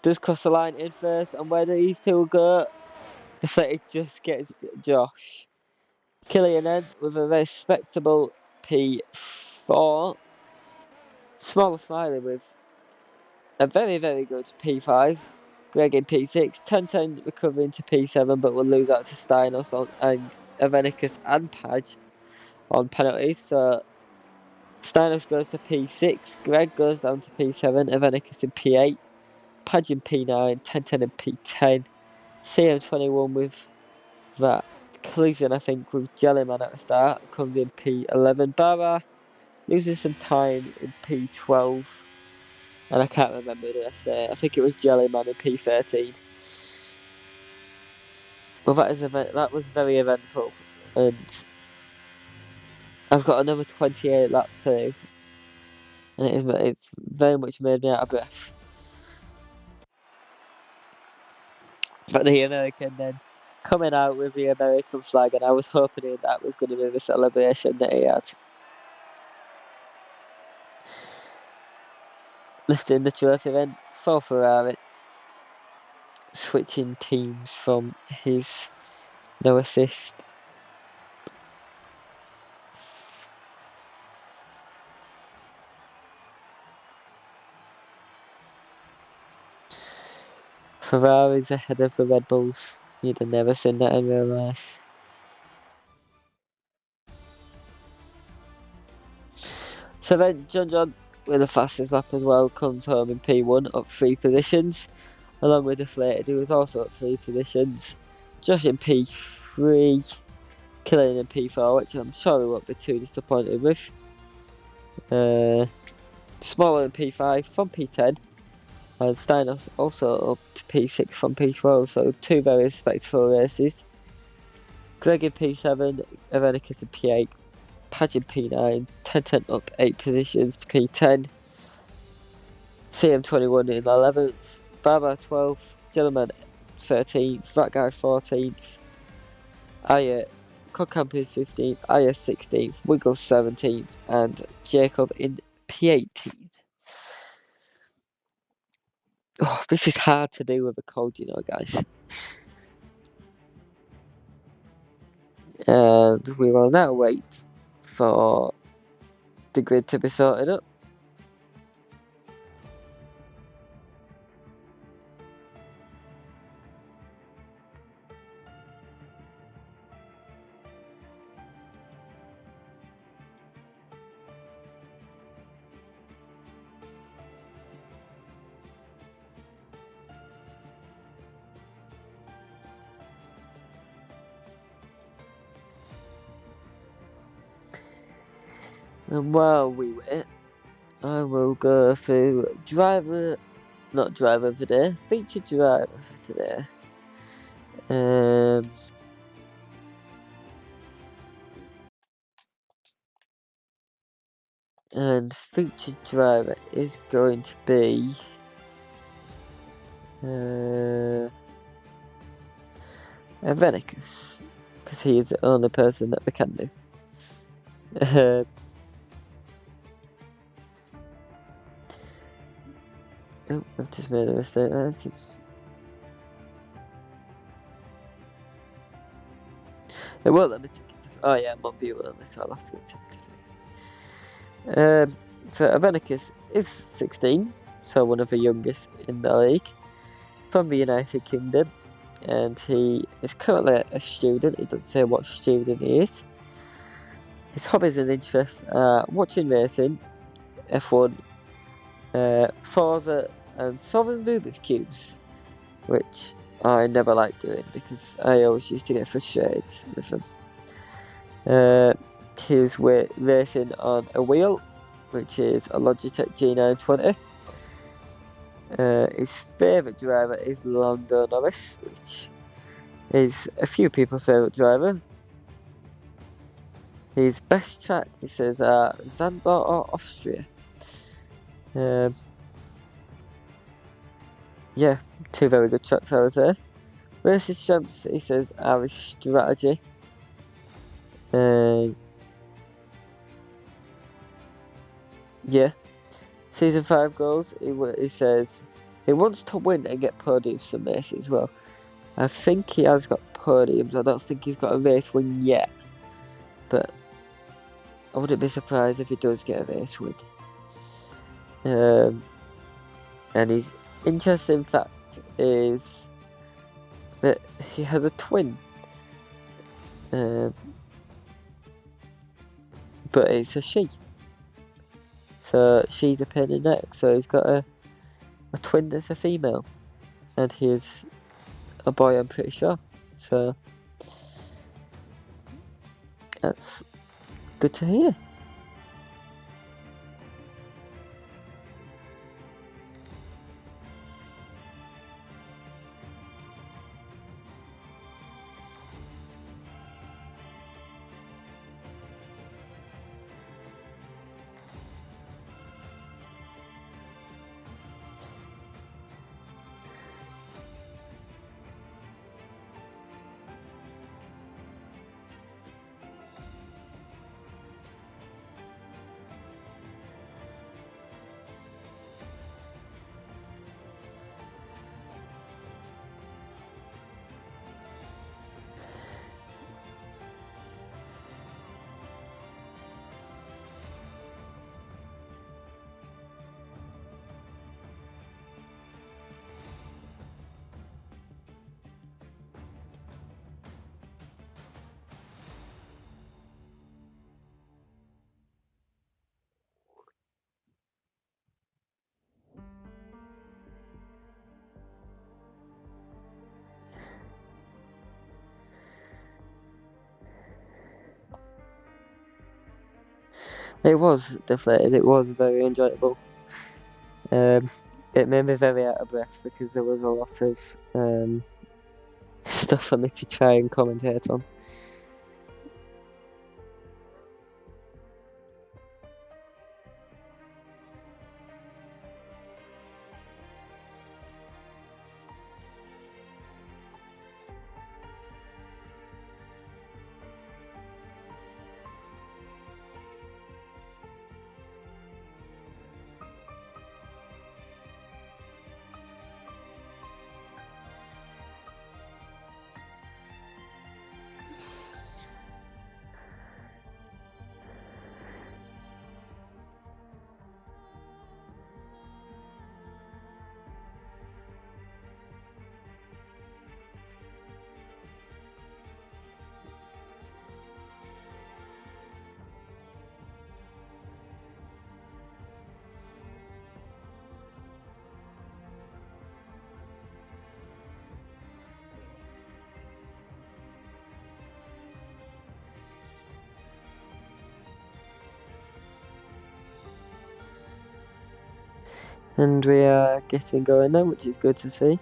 does cross the line in first, and where do these two go? Deflated just gets Josh. Killian then with a respectable P4. Small Smiley with a very, very good P5. Greg in P6. 10-10 recovering to P7, but will lose out to Steinos and Avenicus and Padge on penalties. So Steinos goes to P6. Greg goes down to P7. Avenicus in P8. Padge in P9. 10-10 in P10. CM21 with that collision, I think, with Jellyman at the start, comes in P11. Barra losing some time in P12. And I can't remember the rest there. I think it was Jellyman in P13. Well, that was very eventful. And I've got another 28 laps to do. And it's very much made me out of breath. But the American then coming out with the American flag, and I was hoping that was going to be the celebration that he had. Lifting the trophy then for Ferrari. Switching teams from his no assist. Ferrari's ahead of the Red Bulls. You'd have never seen that in real life. So then John with the fastest lap as well comes home in P1 up 3 positions, along with Deflated, who was also up 3 positions. Josh in P3, Killian in P4, which I'm sure he won't be too disappointed with. Smaller in P5 from P10, and Steinos also up to P6 from P12, so 2 very respectable races. Greg in P7, Avenicus in P8, Padge in P9, 10-10 up 8 positions to P10. CM21 in 11th, Baba 12th, Gentleman 13th, that guy 14th, Codcamp is 15th, IS 16th, Wiggles 17th, and Jacob in P18. Oh, this is hard to do with a cold, you know, guys. And we will now wait for the grid to be sorted up. And while we wait, I will go through featured driver for today. And featured driver is going to be Avenicus, because he is the only person that we can do. Oh, I've just made a mistake. It won't let me take it. Oh yeah, I'm on view only, so I'll have to get tempted. So Avenicus is 16, so one of the youngest in the league, from the United Kingdom, and he is currently a student. He doesn't say what student he is. His hobbies and interests are watching racing, F1, Forza, and solving Rubik's Cubes, which I never liked doing because I always used to get frustrated with them. He's racing on a wheel, which is a Logitech G920. His favourite driver is Lando Norris, which is a few people's favourite driver. His best track, he says, are Zandvoort or Austria. Yeah, two very good tracks, I would say. Races champs, he says, are his strategy. Yeah. Season 5 goals, he says he wants to win and get podiums some races as well. I think he has got podiums. I don't think he's got a race win yet, but I wouldn't be surprised if he does get a race win. And his interesting fact is that he has a twin, but it's a she. So she's a pain in the neck. So he's got a twin that's a female, and he's a boy, I'm pretty sure. So that's good to hear. It was deflated. It was very enjoyable. It made me very out of breath because there was a lot of stuff for me to try and commentate on. And we are getting going now, which is good to see.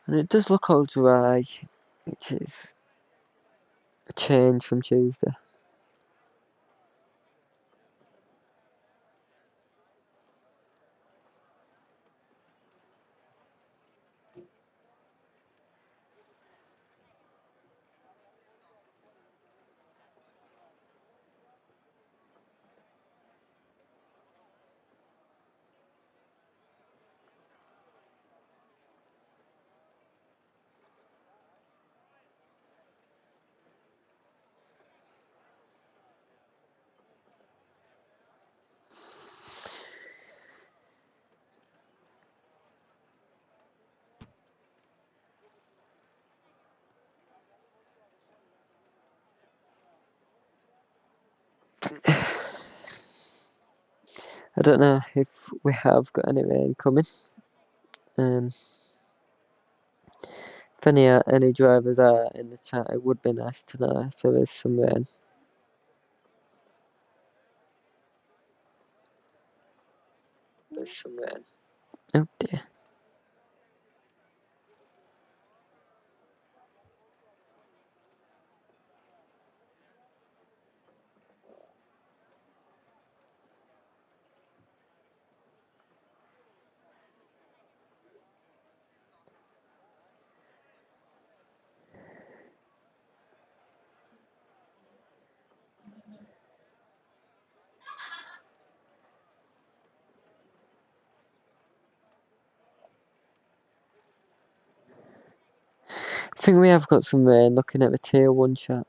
And it does look all dry, which is a change from Tuesday. I don't know if we have got any rain coming. If any drivers are in the chat, it would be nice to know if there is some rain. There's some rain. Oh dear. I think we have got some rain looking at the tier 1 chat.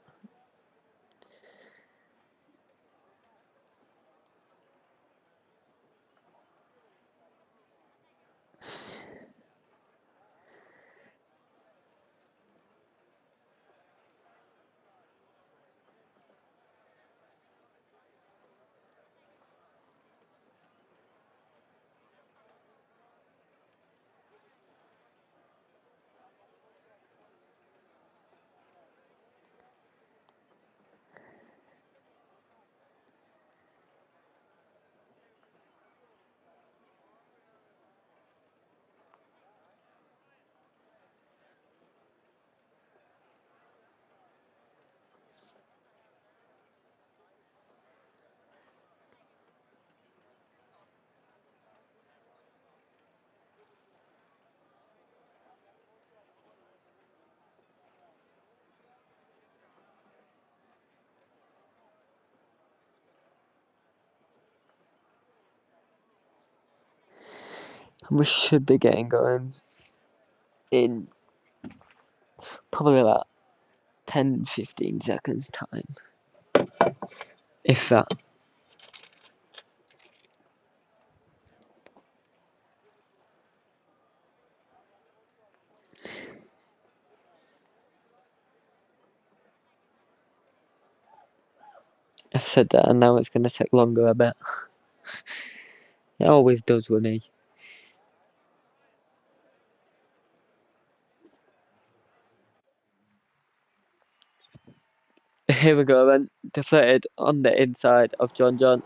And we should be getting going in probably about 10-15 seconds time. If that. I've said that and now it's going to take longer a bit. It always does with me. Here we go then. Deflated on the inside of John John.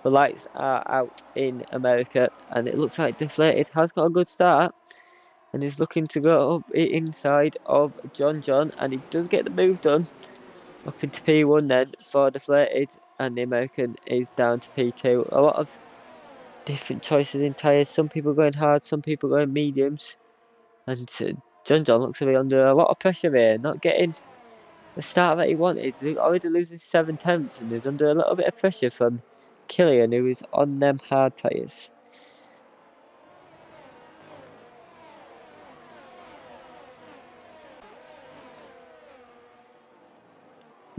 The lights are out in America, and it looks like Deflated has got a good start, and he's looking to go up inside of John John, and he does get the move done up into P1 then for Deflated, and the American is down to P2. A lot of different choices in tyres. Some people going hard, some people going mediums, and John John looks to be under a lot of pressure here, not getting the start that he wanted. He's already losing 7/10, and he's under a little bit of pressure from Killian, who is on them hard tyres.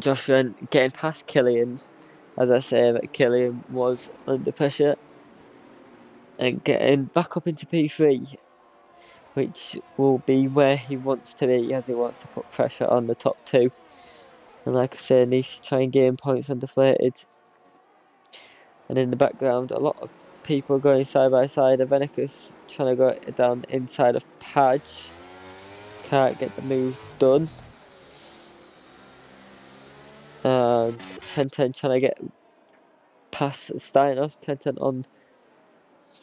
Josh Wren getting past Killian, as I say, that Killian was under pressure, and getting back up into P3, which will be where he wants to be, as he wants to put pressure on the top two. And like I say, needs to try and gain points on Deflated. And in the background, a lot of people going side by side. Avenicus trying to go down inside of Padge. Can't get the move done. And 10-10 trying to get past Steinos. 10-10 on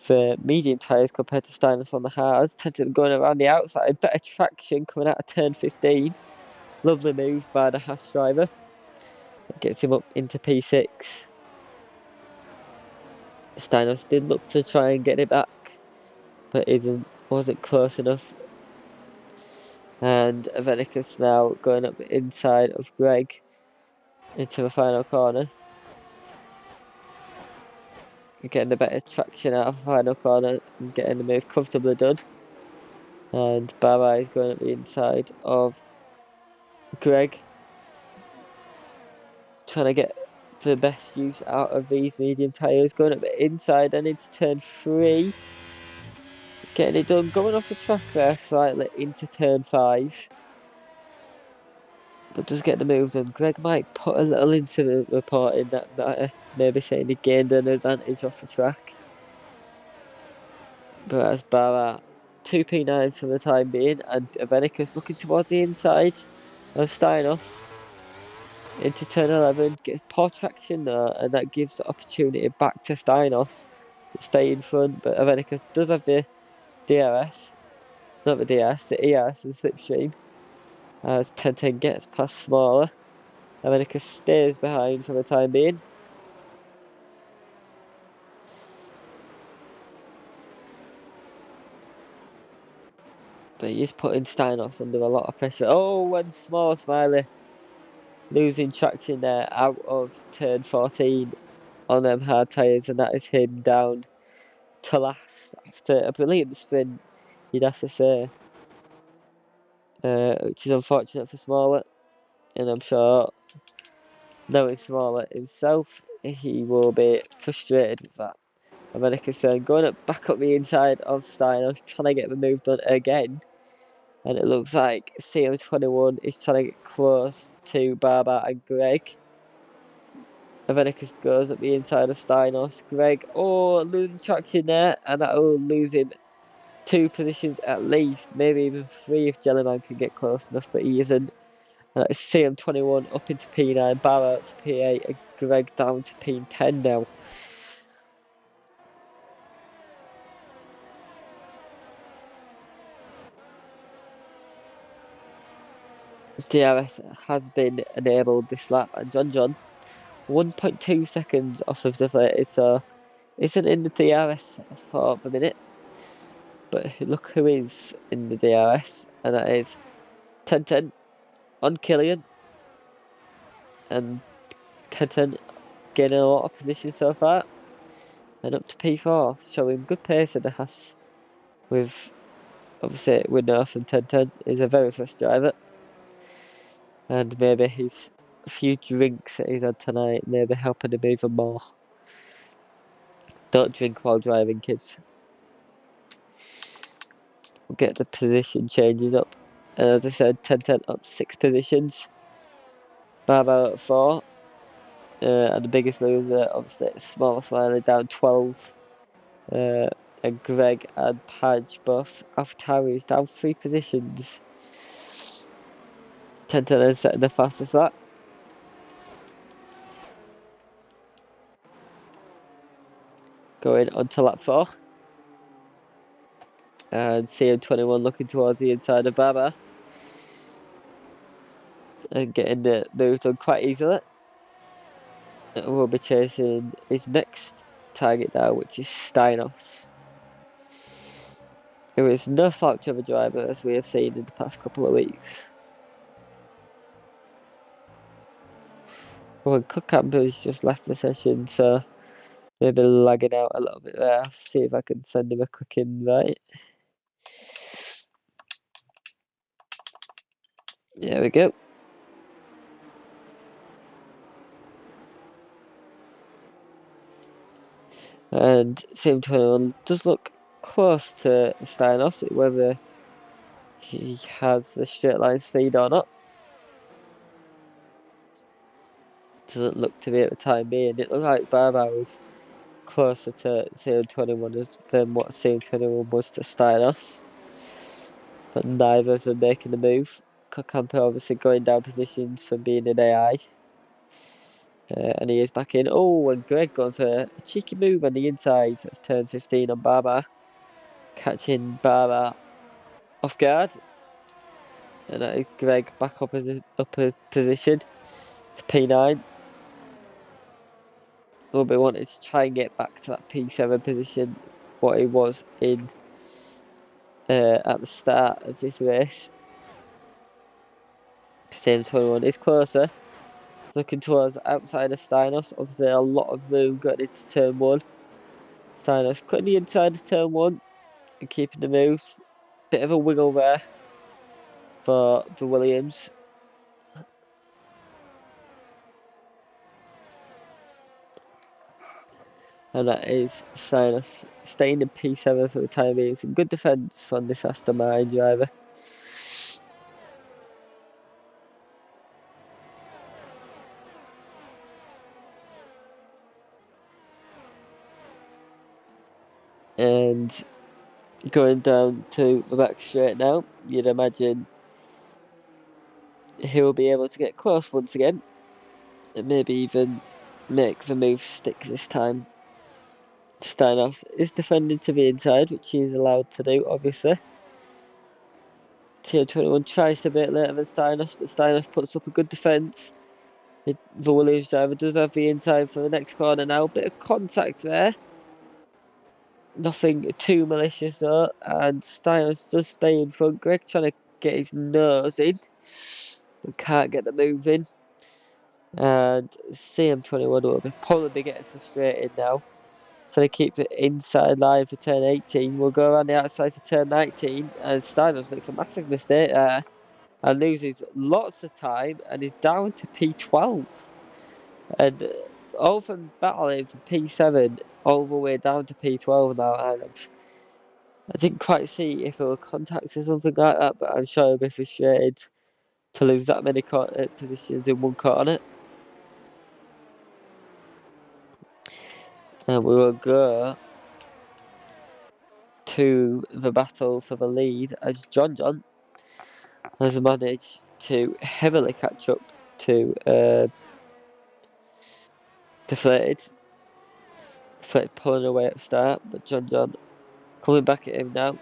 the medium tyres compared to Steinos on the hards. 10-10 going around the outside. Better traction coming out of turn 15. Lovely move by the Haas driver. It gets him up into P6. Steinos did look to try and get it back, but wasn't close enough. And Avenicus now going up inside of Greg into the final corner. Getting the better traction out of the final corner and getting the move comfortably done. And Baba is going up the inside of Greg, trying to get the best use out of these medium tyres. Going up the inside and into turn 3. Getting it done, going off the track there slightly into turn 5. But does get the move done. Greg might put a little into the report in that matter, maybe saying he gained an advantage off the track. But as Barra 2P9 for the time being, and Avenicus looking towards the inside of Steinos into turn 11, gets poor traction there, and that gives the opportunity back to Steinos to stay in front. But Avenicus does have the DRS, not the DRS, the ERS and slipstream, as 10-10 gets past Smaller. Avenicus stays behind for the time being. But he is putting Steinos under a lot of pressure. Oh, and Small Smiley losing traction there out of turn 14 on them hard tyres, and that is him down to last after a brilliant sprint, you'd have to say. Which is unfortunate for Smaller, and I'm sure knowing Smaller himself, he will be frustrated with that. America's going back up the inside of Steinos, trying to get the move done again. And it looks like CM21 is trying to get close to Barba and Greg. Avenicus goes up the inside of Steinos. Greg, losing traction there, and that will lose him 2 positions at least, maybe even 3 if Jellyman can get close enough, but he isn't. And that is CM21 up into P9, Barba up to P8, and Greg down to P10 now. DRS has been enabled this lap, and John 1.2 seconds off of Deflated, so isn't in the DRS for the minute. But look who is in the DRS, and that is 10-10 on Killian. And 10-10 gaining a lot of position so far. And up to P4, showing good pace in the Haas. With, obviously, winner from 10-10 is a very first driver. And maybe his few drinks that he's had tonight maybe helping him even more. Don't drink while driving, kids. We'll get the position changes up. And as I said, 10-10 up 6 positions. Barbar at 4. And the biggest loser, obviously, Small Smiley down 12. And Greg and Padge both. AlphaTauri is down 3 positions. 10-10 setting the fastest lap. going on to lap 4. And CM21 looking towards the inside of Baba. And getting the move done quite easily. We'll be chasing his next target now, which is Steinos. Who is no slouch of a driver, as we have seen in the past couple of weeks. Well, Campbell's just left the session, so maybe lagging out a little bit there. I'll see if I can send him a quick invite. There we go. And CM21 does look close to Steinos, whether he has a straight line speed or not. Doesn't look to be at the time being. It looked like Barbar was closer to CM21 than what CM21 was to Steinos. But neither of them making the move. Camper obviously going down positions from being an AI. And he is back in. Oh, and Greg going for a cheeky move on the inside of turn 15 on Barbar. Catching Barbar off guard. And that is Greg back up as a upper position to P9. We'll be wanting to try and get back to that P7 position, what he was in at the start of this race. CM21 is closer. Looking towards outside of Steinos. Obviously a lot of room going into turn 1. Steinos cutting the inside of turn 1 and keeping the moves. Bit of a wiggle there for the Williams. And that is Steinos staying in P7 for the time being. Some good defence from this Aston Martin driver. And going down to the back straight now, you'd imagine he'll be able to get close once again. And maybe even make the move stick this time. Steinos is defending to the inside, which he is allowed to do, obviously. TM21 tries to be it later than Steinos, but Steinos puts up a good defence. The Williams driver does have the inside for the next corner now. Bit of contact there. Nothing too malicious though, and Steinos does stay in front. Greg trying to get his nose in, but can't get the move in. And CM21 will probably be getting frustrated now. So they keep the inside line for turn 18. We'll go around the outside for turn 19. And Steinos makes a massive mistake there. And loses lots of time. And is down to P12. And all from battling for P7 all the way down to P12 now. And I didn't quite see if it were contacts or something like that. But I'm sure he'll be frustrated to lose that many positions in one corner. And we will go to the battle for the lead as John has managed to heavily catch up to Deflated. Deflated pulling away at the start, but John coming back at him now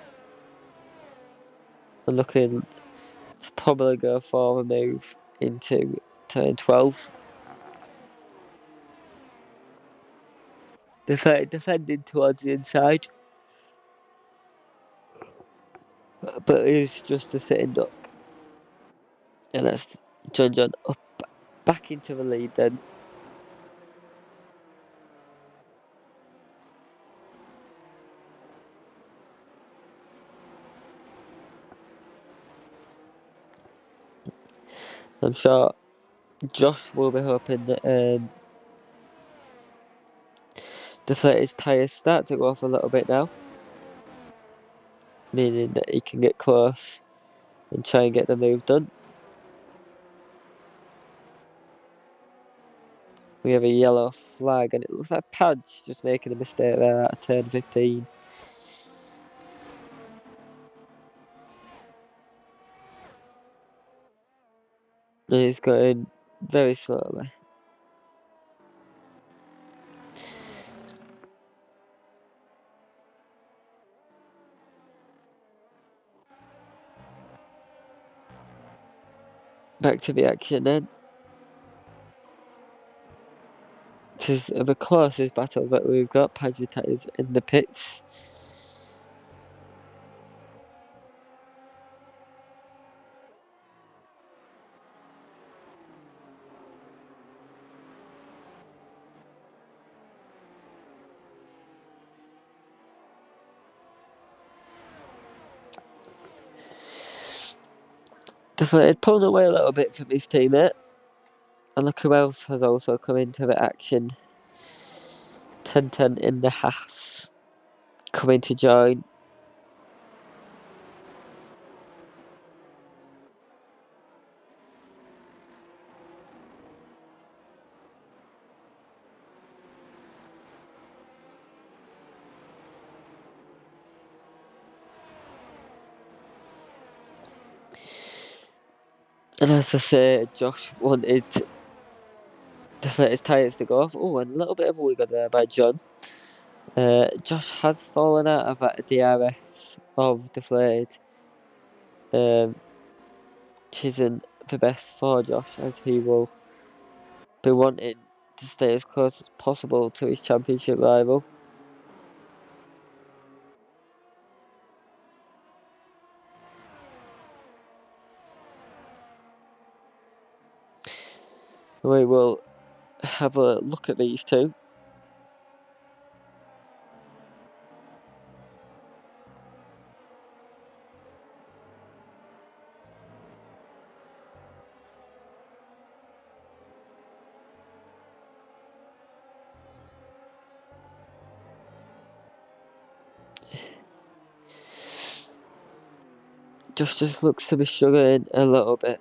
and looking to probably go for a move into turn 12. Deflated defending towards the inside, but he's just a sitting duck. And that's John up back into the lead then. I'm sure Josh will be hoping that Deflated's tyres start to go off a little bit now, meaning that he can get close and try and get the move done. We have a yellow flag, and it looks like Padge just making a mistake there at turn 15. And he's going very slowly. back to the action then. This is the closest battle that we've got. Padge is in the pits. Deflated pulling away a little bit from his teammate. And look who else has also come into the action. 10-10 in the Haas coming to join. And as I say, Josh wanted Deflated tyres to go off. Oh, and a little bit of a wiggle there by John. Josh has fallen out of that DRS of Deflated. Which isn't the best for Josh, as he will be wanting to stay as close as possible to his championship rival. We will have a look at these two. Josh just looks to be struggling a little bit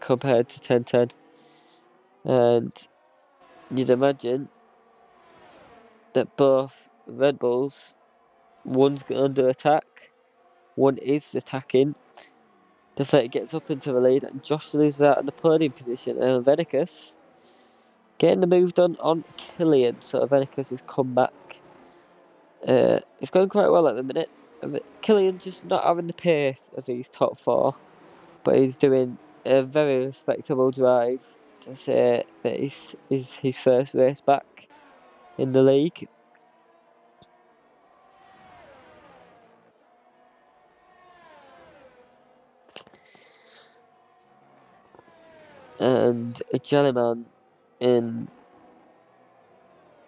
compared to 10-10. And you'd imagine that both Red Bulls, one's under attack, one is attacking. Deflated gets up into the lead, and Josh loses out in the podium position. And Venicus getting the move done on Killian, so Venicus has come back. It's going quite well at the minute. Killian just not having the pace of these top four, but he's doing a very respectable drive to say that this is his first race back in the league. And a Jellyman in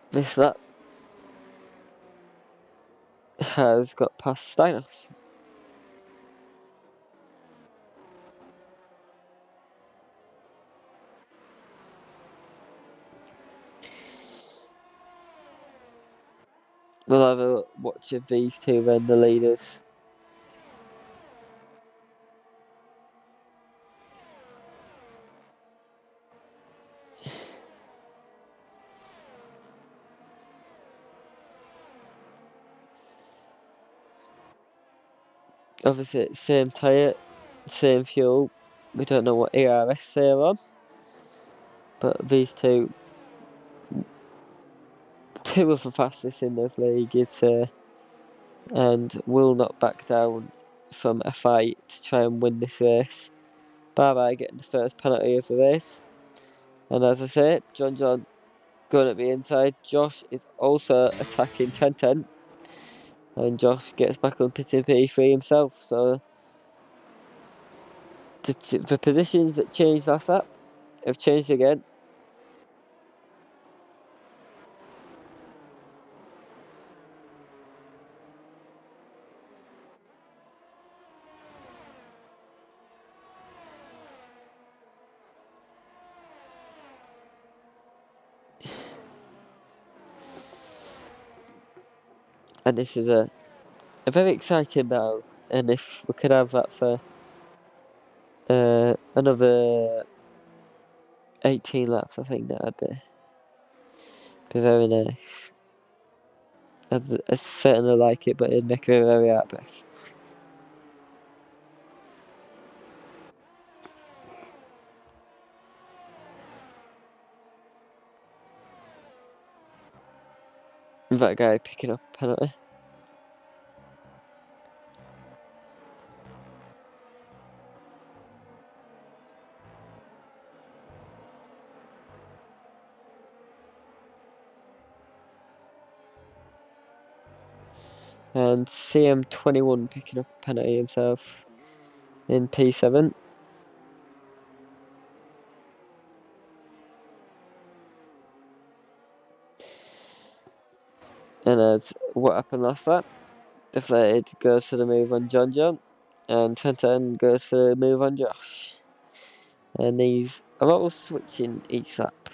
this lap has got past Steinos. We'll have a watch of these two then, the leaders. Obviously, same tyre, same fuel. We don't know what ERS they're on, but these two of the fastest in this league, you'd say, and will not back down from a fight to try and win this race. Bye getting the first penalty of the race. And as I say, John going at the inside. Josh is also attacking 10-10. And Josh gets back on pitting P3 himself. So the positions that changed last lap have changed again. And this is a very exciting battle. And if we could have that for another 18 laps, I think that'd be very nice. I certainly like it, but it'd make me very out of breath. That guy picking up a penalty. And CM21 picking up a penalty himself in P7. And as what happened last lap, deflated goes for the move on John, and 10 goes for the move on Josh. And these are all switching each lap.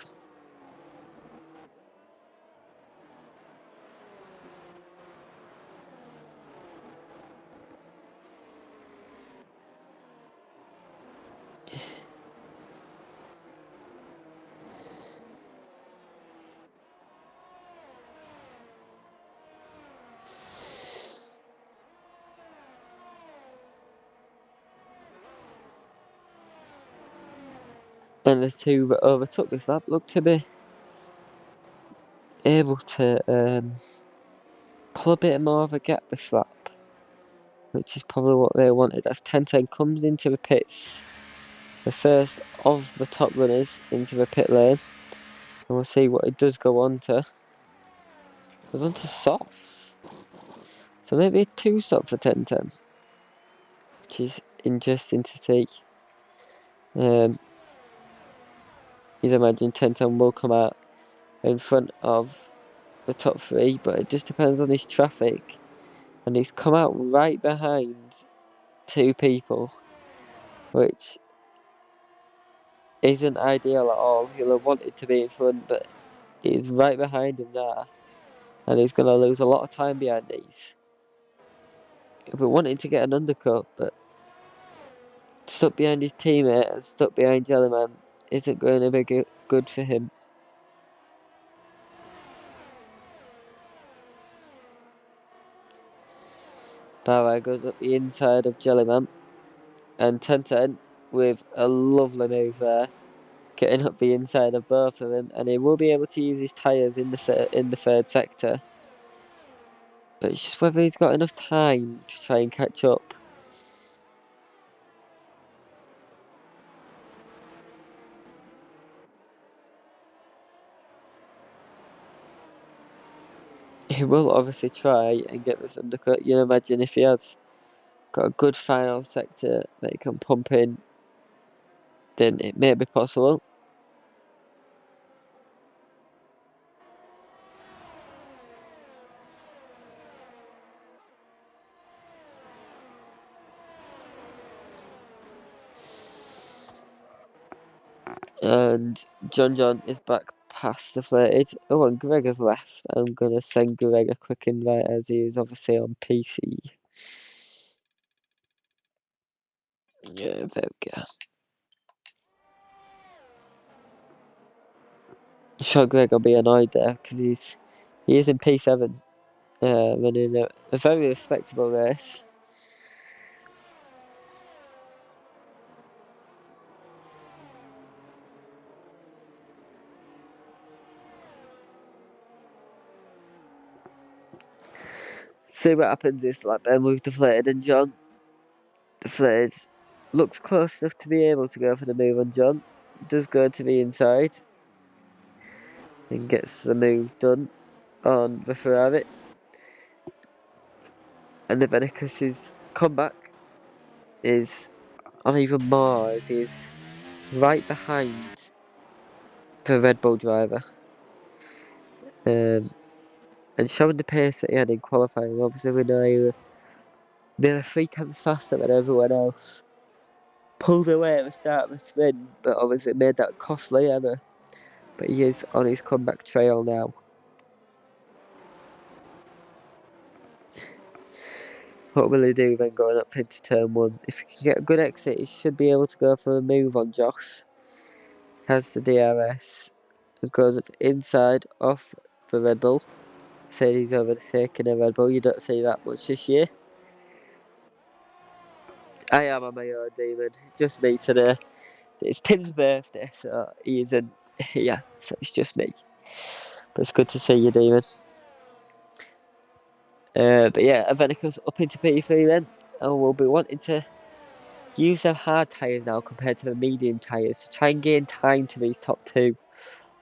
And the two that overtook this lap look to be able to pull a bit more of a gap this lap, which is probably what they wanted. As 10 comes into the pits, the first of the top runners into the pit lane, and we'll see what it does go on to. It goes on to softs, so maybe a 2-stop for 10, which is interesting to see. You'd imagine 10 will come out in front of the top 3, but it just depends on his traffic, and he's come out right behind 2 people, which isn't ideal at all. He'll have wanted to be in front, but he's right behind him there, and he's going to lose a lot of time behind these. But wanting to get an undercut, but stuck behind his teammate and stuck behind Jellyman isn't going to be good for him. Barra goes up the inside of Jellyman, and 10 with a lovely move there, getting up the inside of both of them, and he will be able to use his tyres in the third sector. But it's just whether he's got enough time to try and catch up. He will obviously try and get this undercut. You imagine if he has got a good final sector that he can pump in, then it may be possible. And John is back past deflated. Oh, and Greg has left. I'm going to send Greg a quick invite as he is obviously on PC. Yeah, there we go. I'm sure Greg will be annoyed there because he is in P7, running a very respectable race. See what happens this lap then with deflated and John. Deflated looks close enough to be able to go for the move on John. Does go to the inside and gets the move done on the Ferrari. And the Venicus's comeback is on even more as he's right behind the Red Bull driver. And showing the pace that he had in qualifying. Obviously we know they're 3 times faster than everyone else. Pulled away at the start of the spin, but obviously made that costly error. But he is on his comeback trail now. What will he do then going up into turn 1? If he can get a good exit, he should be able to go for a move on Josh. Has the DRS. It goes up inside off the Red Bull. Said he's overtaken a Red Bull. You don't see that much this year. I am on my own, Demon. Just me today. It's Tim's birthday, so he isn't here. So it's just me. But it's good to see you, Demon. But yeah, Avenicus up into P3 then. And we'll be wanting to use their hard tyres now compared to the medium tyres to try and gain time to these top 2.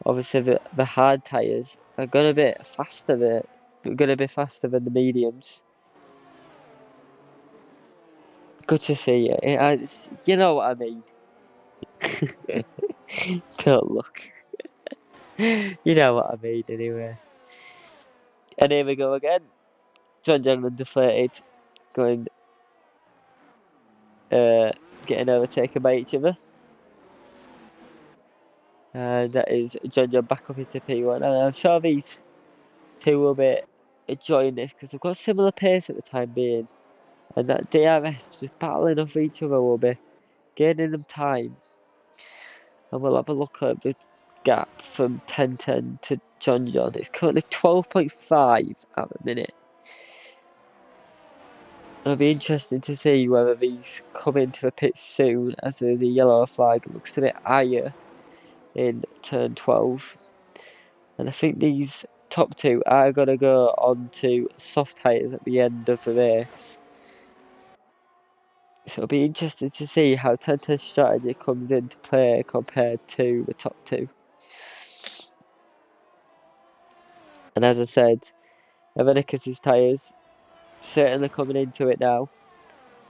Obviously, the hard tyres are going to be faster. They're going to be faster than the mediums. good to see you. You know what I mean. Don't look. You know what I mean anyway. And here we go again. John Gentleman deflated, going, getting overtaken by each other. And that is John back up into P1. And I'm sure these two will be enjoying this because they've got a similar pace at the time being. And that DRS just battling off each other will be gaining them time. And we'll have a look at the gap from 10:10 to John. It's currently 12.5 at the minute. It'll be interesting to see whether these come into the pits soon, as there's a yellow flag. It looks a bit higher in turn 12. And I think these top two are going to go on to soft tyres at the end of the race. So it'll be interesting to see how 10:10 strategy comes into play compared to the top two. And as I said, Avenicus' tyres certainly coming into it now.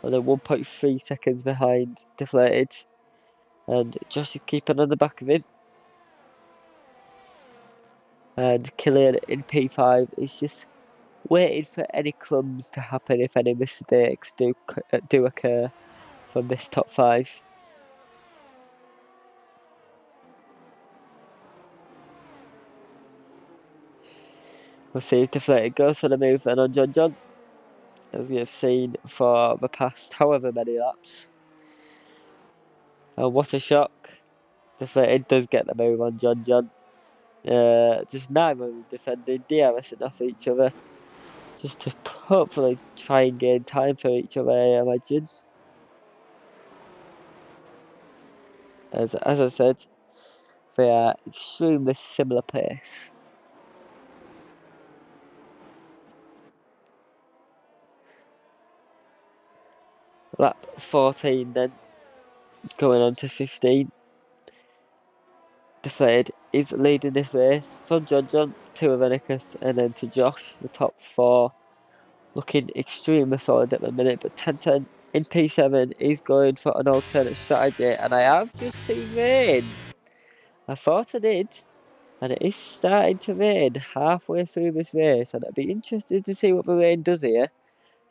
Only 1.3 seconds behind deflated. And Josh is keeping on the back of him. And Killian in P5 is just waiting for any crumbs to happen if any mistakes do occur from this top five. We'll see if deflated goes for the move then on John, as we have seen for the past however many laps. And what a shock. Deflated does get the move on John. Just neither of them defending, DRSing off each other. Just to hopefully try and gain time for each other, I imagine. As I said, they are extremely similar pace. Lap 14 then, going on to 15. Deflated is leading this race from John to Avenicus and then to Josh, the top four. Looking extremely solid at the minute, but 10:10 in P7 is going for an alternate strategy, and I have just seen rain. I thought I did, and it is starting to rain halfway through this race, and it'd be interesting to see what the rain does here.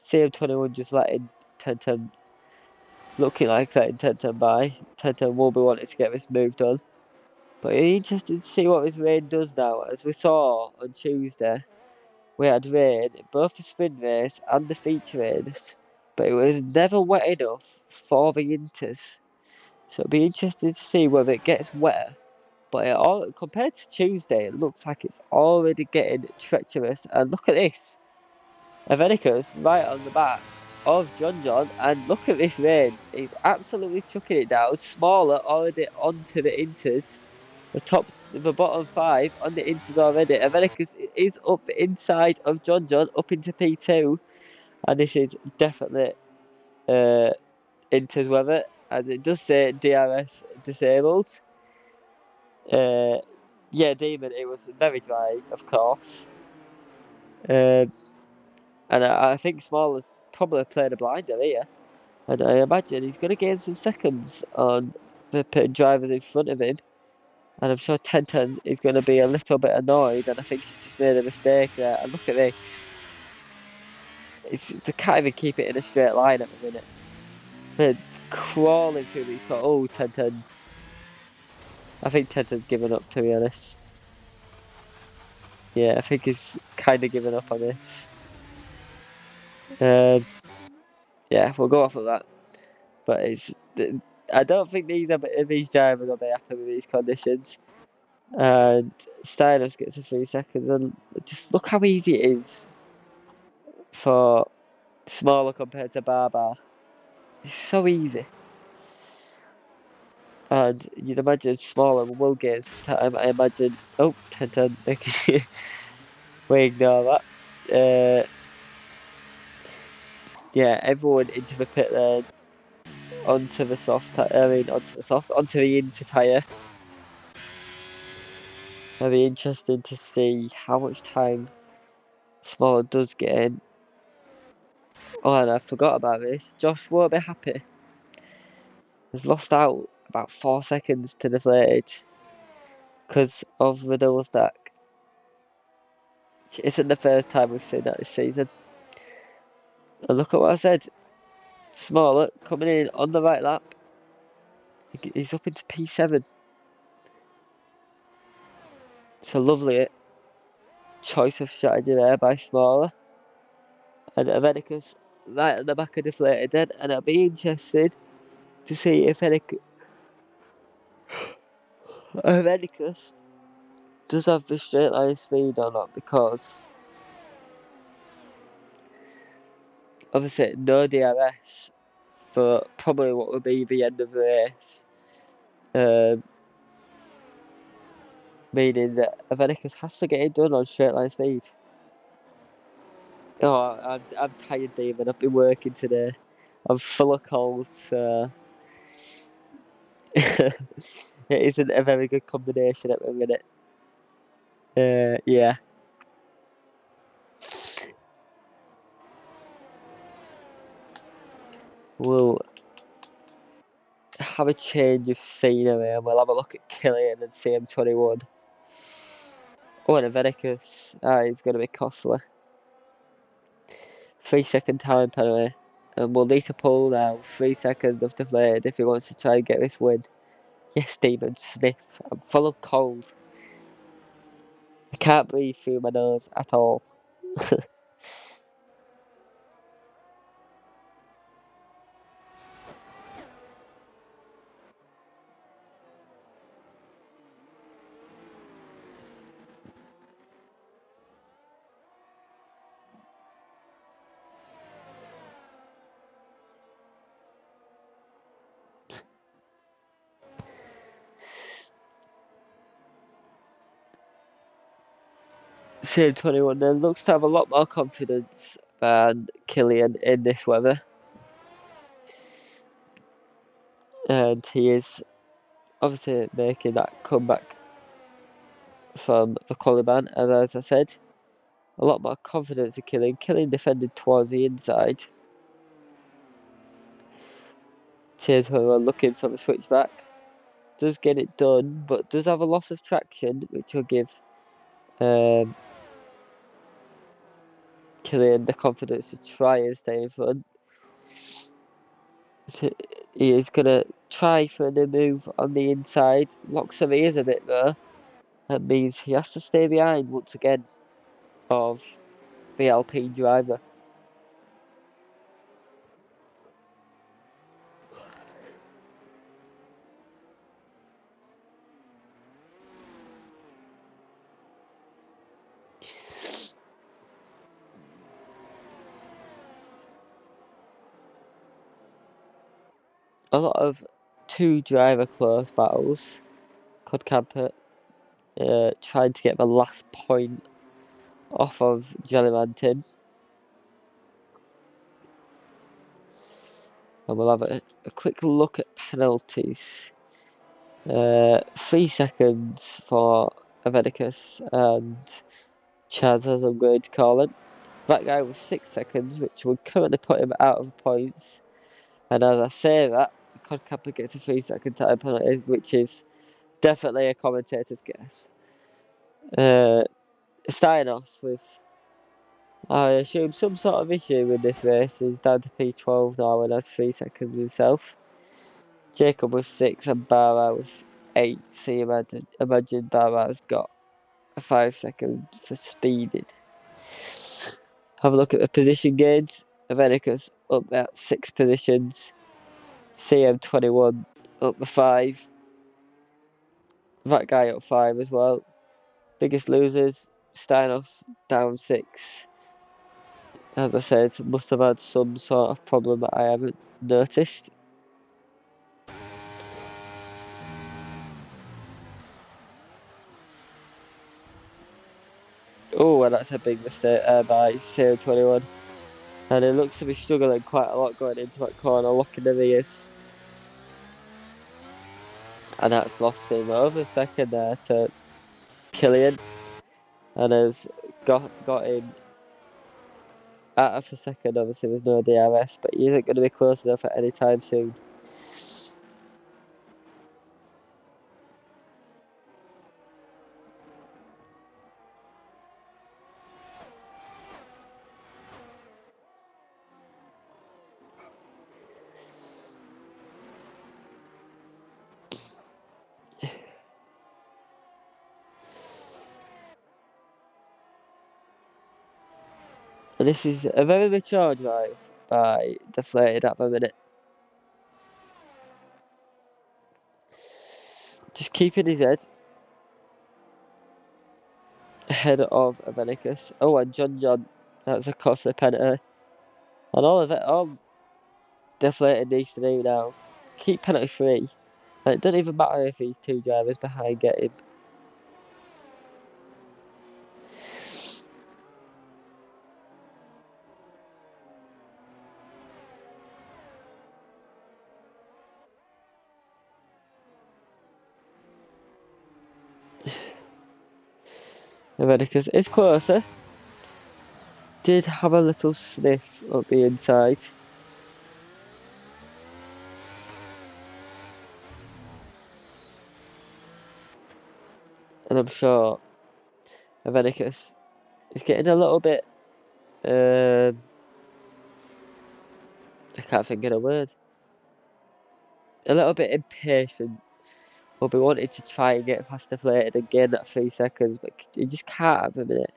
CM21 just letting 10:10, looking like letting 10:10 by. 10:10 will be wanting to get this move done. But it'd be interesting to see what this rain does now. As we saw on Tuesday, we had rain in both the sprint race and the feature race, but it was never wet enough for the inters. So it'll be interesting to see whether it gets wetter. But compared to Tuesday, it looks like it's already getting treacherous. And look at this. Avenicus right on the back of John, and look at this rain. He's absolutely chucking it down. Smaller already onto the inters. The bottom five on the inters already. Avenicus is up inside of John, up into P2. And this is definitely inters weather. As it does say DRS disabled. Yeah, Demon, it was very dry, of course. And I think Smaller's probably played a blinder here. And I imagine he's going to gain some seconds on the drivers in front of him. And I'm sure 10:10 is going to be a little bit annoyed. And I think he's just made a mistake there. And look at this. They can't even keep it in a straight line at the minute. They're crawling through these cars. Oh, 10:10. I think 10:10's given up, to be honest. Yeah, I think he's kind of given up on this. Yeah, we'll go off of that. But I don't think these drivers will be happy with these conditions. And Steiners gets a 3 seconds, and just look how easy it is for Smaller compared to Barbar. It's so easy. And you'd imagine Smaller will gain some time. I imagine. Oh, 10:10. We ignore that. Yeah, everyone into the pit lane. Onto the inter tyre. It'll be interesting to see how much time Smaller does gain. Oh, and I forgot about this. Josh won't be happy. He's lost out about 4 seconds to deflated because of the double stack. It isn't the first time we've seen that this season. And look at what I said. Smaller coming in on the right lap. He's up into P7. It's a lovely choice of strategy there by Smaller. And Avenicus right at the back of deflated then, and it'll be interesting to see if Avenicus does have the straight line speed or not, because obviously no DRS for probably what would be the end of the race, meaning that Avenicus has to get it done on straight line speed. Oh, I'm tired, Damon. I've been working today. I'm full of colds, so it isn't a very good combination at the minute. Yeah. We'll have a change of scenery and we'll have a look at Killian and CM21. Oh, and Avenicus. He's going to be costly. 3 second time penalty. And we'll need to pull now 3 seconds of deflated if he wants to try and get this win. Yes, Demon, sniff. I'm full of cold. I can't breathe through my nose at all. CM21 then looks to have a lot more confidence than Killian in this weather. And he is obviously making that comeback from the Culliman, and as I said, a lot more confidence in Killian. Killian defended towards the inside. CM21 looking for the switchback. Does get it done, but does have a loss of traction, which will give Killian the confidence to try and stay in front. He is going to try for the move on the inside. Locks some ears a bit though. That means he has to stay behind once again of the Alpine driver. A lot of two driver close battles. Codcamper trying to get the last point off of Jellymantin. And we'll have a quick look at penalties. 3 seconds for Avenicus and Chaz, as I'm going to call him. That guy was 6 seconds, which would currently put him out of points. And as I say that, Codcamper gets a 3 second time penalty, which is definitely a commentator's guess. Starting off with, I assume, some sort of issue with this race. He's down to P12 now and has 3 seconds himself. Jacob was 6 and Barra was 8. So you imagine Barra's got a 5 second for speeding. Have a look at the position gains. Avenicus up at 6 positions. CM21 up the 5. That guy up 5 as well. Biggest losers, Steinos down 6. As I said, must have had some sort of problem that I haven't noticed. Oh, and that's a big mistake by CM21. And it looks to be struggling quite a lot going into that corner, locking the rears. And that's lost him over a second there to Killian. And has got him out of the second, obviously there's no DRS, but he isn't going to be close enough at any time soon. And this is a very mature drive by Deflated at the minute. Just keeping his head ahead of Avenicus. Oh, and John, that's a costly penalty. And all of it, all Deflated needs to do now, keep penalty free. And it doesn't even matter if he's 2 drivers behind getting. Avenicus is closer. Did have a little sniff up the inside. And I'm sure Avenicus is getting a little bit, I can't think of a word. A little bit impatient. Will be wanting to try and get past Deflated and gain that 3 seconds, but he just can't at the minute.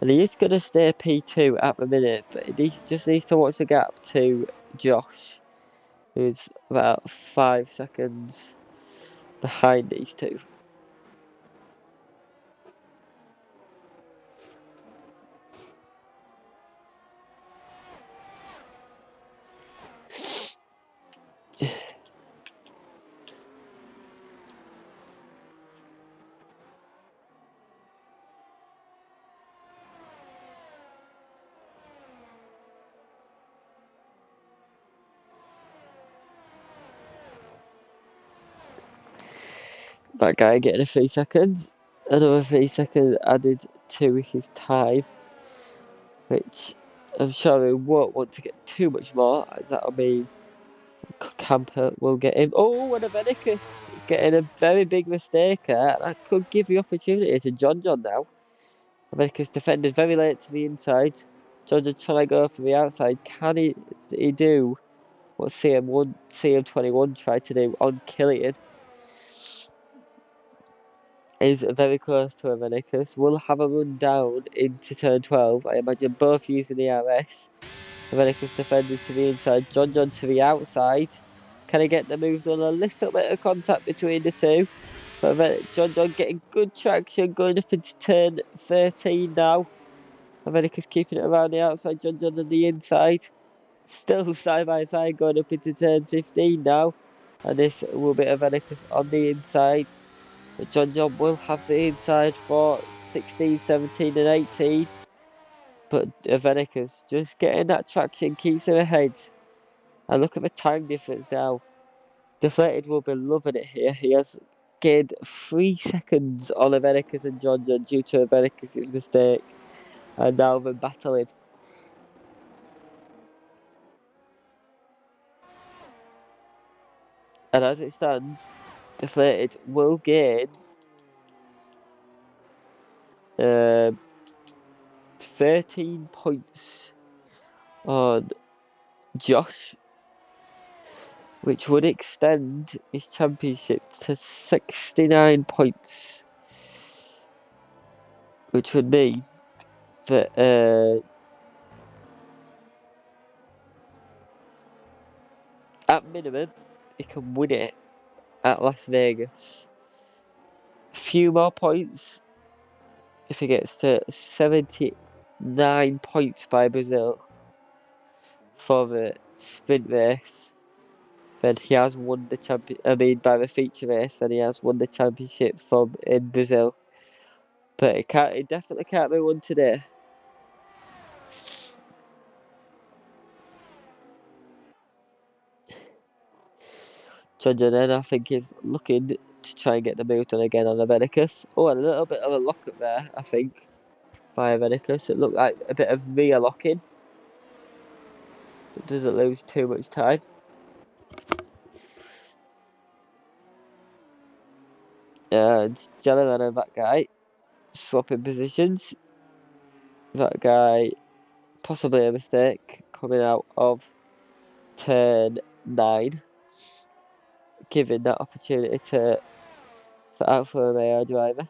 And he is going to stay P2 at the minute, but he just needs to watch the gap to Josh, who's about 5 seconds behind these two. That guy getting a 3 seconds, another 3 seconds added to his time, which I'm sure he won't want to get too much more, as that'll mean Camper will get him. Oh, and Avenicus getting a very big mistake there. That could give the opportunity to John now. Avenicus defended very late to the inside. John trying to go for the outside. Can he do what CM21 tried to do on Killian? Is very close to Avenicus. Will have a run down into turn 12. I imagine both using the RS. Avenicus defended to the inside. John to the outside. Can he get the moves on? A little bit of contact between the two. But John getting good traction going up into turn 13 now. Avenicus keeping it around the outside. John on the inside. Still side by side going up into turn 15 now. And this will be Avenicus on the inside. But John will have the inside for 16, 17 and 18. But Avenicus just getting that traction, keeps him ahead. And look at the time difference now. Deflated will be loving it here. He has gained 3 seconds on Avenicus and John due to Avenicus' mistake. And now they're battling. And as it stands, Deflated will gain 13 points on Josh, which would extend his championship to 69 points, which would mean that at minimum he can win it at Las Vegas. A few more points if he gets to 79 points by Brazil for the sprint race, then he has won the by the feature race, then he has won the championship in Brazil. But it definitely can't be won today. John then I think is looking to try and get the move done again on Avenicus. Oh, a little bit of a lock up there, I think, by Avenicus. It looked like a bit of rear locking. but doesn't lose too much time. And Jellyman and that guy swapping positions. That guy, possibly a mistake, coming out of turn 9, giving that opportunity for Alfa Romeo driver.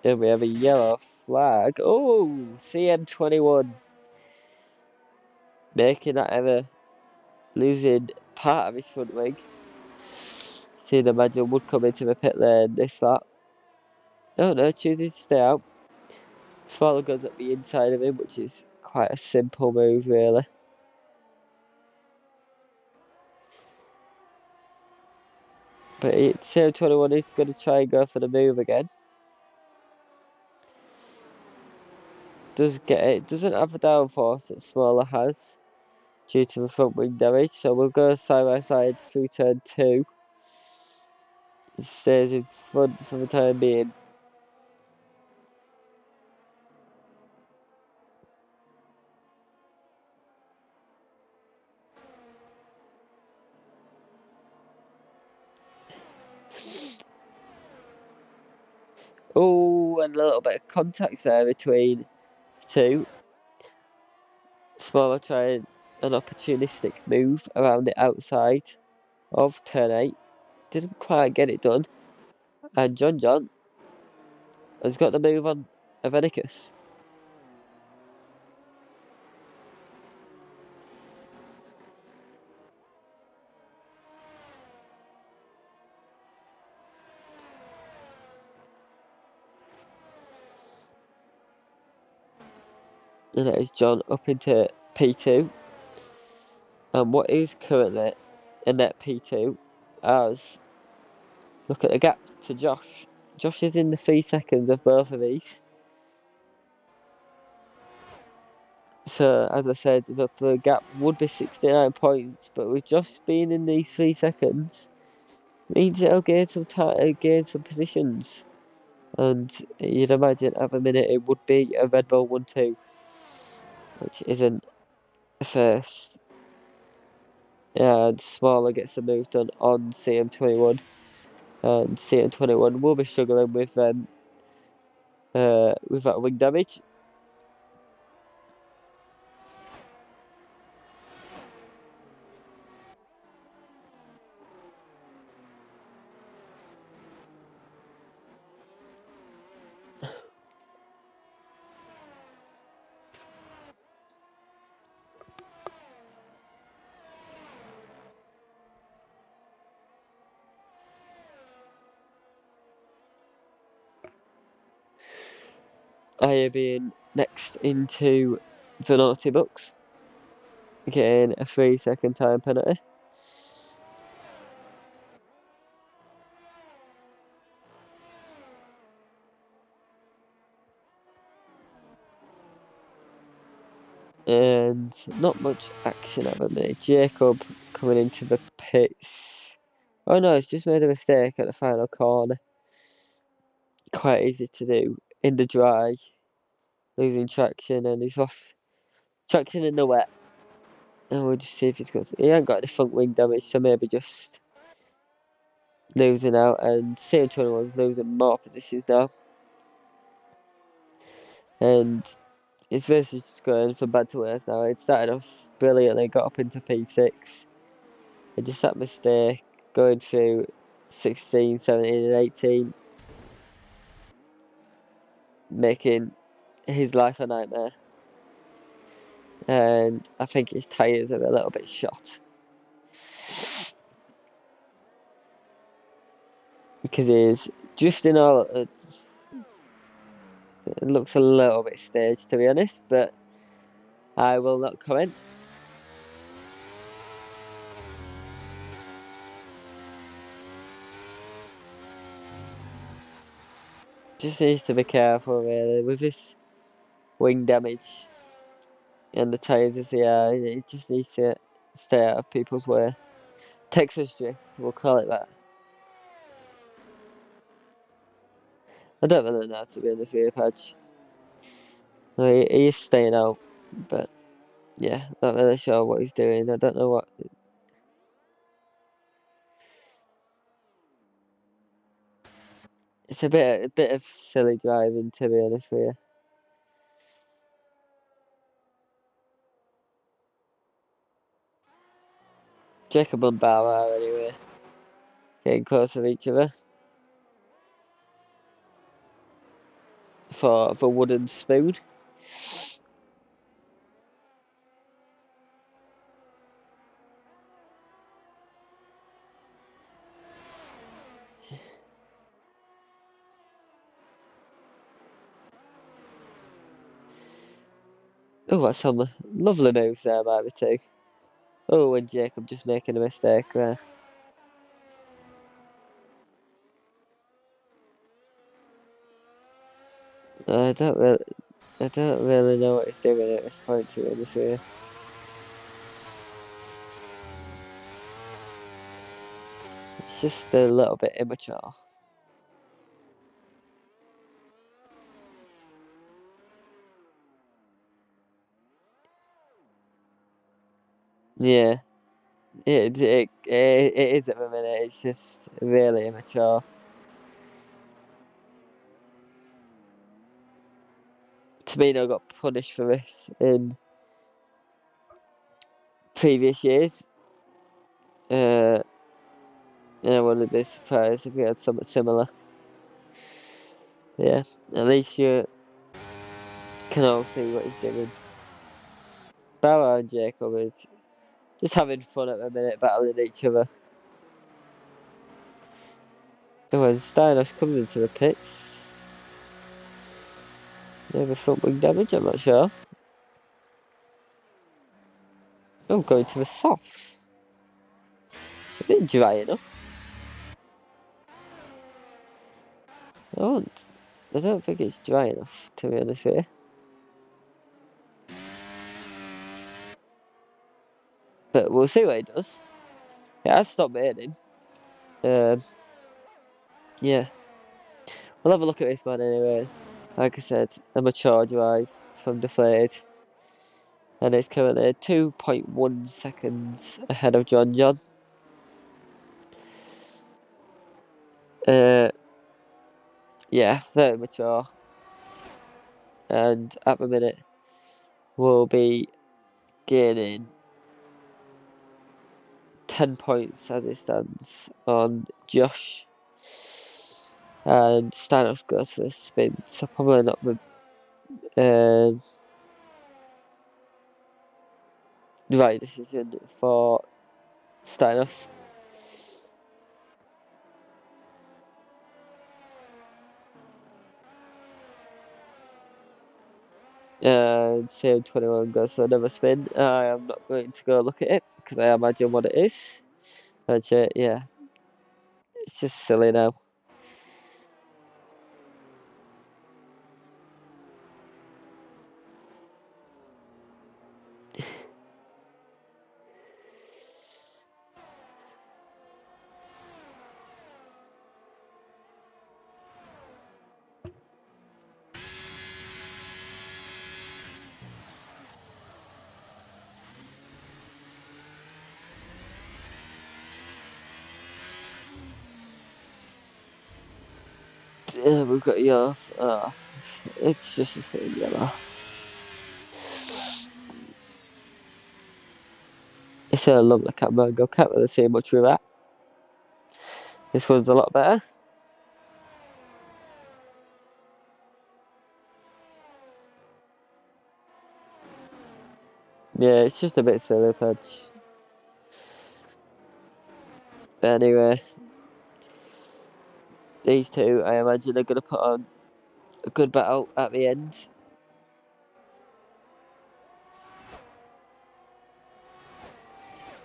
And we have a yellow flag. Oh, CM21 making that error, losing part of his front wing. See the manual would come into the pit lane this lap. No, choosing to stay out. Swallow goes up the inside of him, which is quite a simple move, really. But CM21 is going to try and go for the move again. Does get it. Doesn't have the downforce that Smaller has due to the front wing damage. So we'll go side by side through turn 2. It stays in front for the time being. Oh, and a little bit of contact there between the two. Smaller trying an opportunistic move around the outside of turn 8. Didn't quite get it done. And John has got the move on Avenicus. And that is John up into P2. And what is currently in that P2 as, look at the gap to Josh. Josh is in the 3 seconds of both of these. So, as I said, the gap would be 69 points, but with Josh being in these 3 seconds, means it'll gain some time, gain some positions. And you'd imagine at the minute it would be a Red Bull 1-2, which isn't a first. And Smaller gets the move done on CM21. And CM21 will be struggling with that wing damage. I being next into the naughty books, getting a 3 second time penalty. And not much action at the minute. Jacob coming into the pits. Oh no, he's just made a mistake at the final corner. Quite easy to do in the dry. Losing traction, and he's lost traction in the wet. And we'll just see if he's got. He ain't got any front wing damage, so maybe just losing out. And CM21's losing more positions now. And his race is just going from bad to worse now. It started off brilliantly, got up into P6. And just that mistake going through 16, 17, and 18, making his life a nightmare. And I think his tyres are a little bit shot. Because he's drifting all. It looks a little bit staged, to be honest, but I will not comment. Just needs to be careful, really, with this wing damage and the tyres as they are. It just needs to stay out of people's way. Texas drift, we'll call it that. I don't really know, to be honest with you, Padge. He is staying out, but yeah, not really sure what he's doing. I don't know what. It's a bit of silly driving, to be honest with you. Jacob and Bauer anyway, getting close to each other for the wooden spoon. Oh, that's some lovely moves there by the two. Oh, and Jacob just making a mistake there. I don't really know what he's doing at this point, to be honest with you. It's just a little bit immature. Yeah, it is at the minute. It's just really immature. Tamino got punished for this in previous years. I wouldn't be surprised if we had something similar. Yeah, at least you can all see what he's doing. Bauer and Jacob is just having fun at the minute, battling each other. And when Steinos comes into the pits, maybe front wing damage, I'm not sure. I'm going to the softs. Is it dry enough? I don't think it's dry enough, to be honest with you. But we'll see what he does. It has stopped raining. Yeah. We'll have a look at this one anyway. Like I said, a mature drive from Deflated. And it's currently 2.1 seconds ahead of John John. Yeah, very mature. And at the minute, we'll be gaining 10 points as it stands on Josh. And Stanos goes for a spin, so probably not the right decision for Stanos. And CM21 goes for another spin. I am not going to go look at it because I imagine what it is. But yeah, it's just silly now. We've got yours. It's just the same yellow. It's a lovely camera angle. Can't really see much with that. This one's a lot better. Yeah, it's just a bit silly, Padge. Anyway, these two, I imagine, are going to put on a good battle at the end.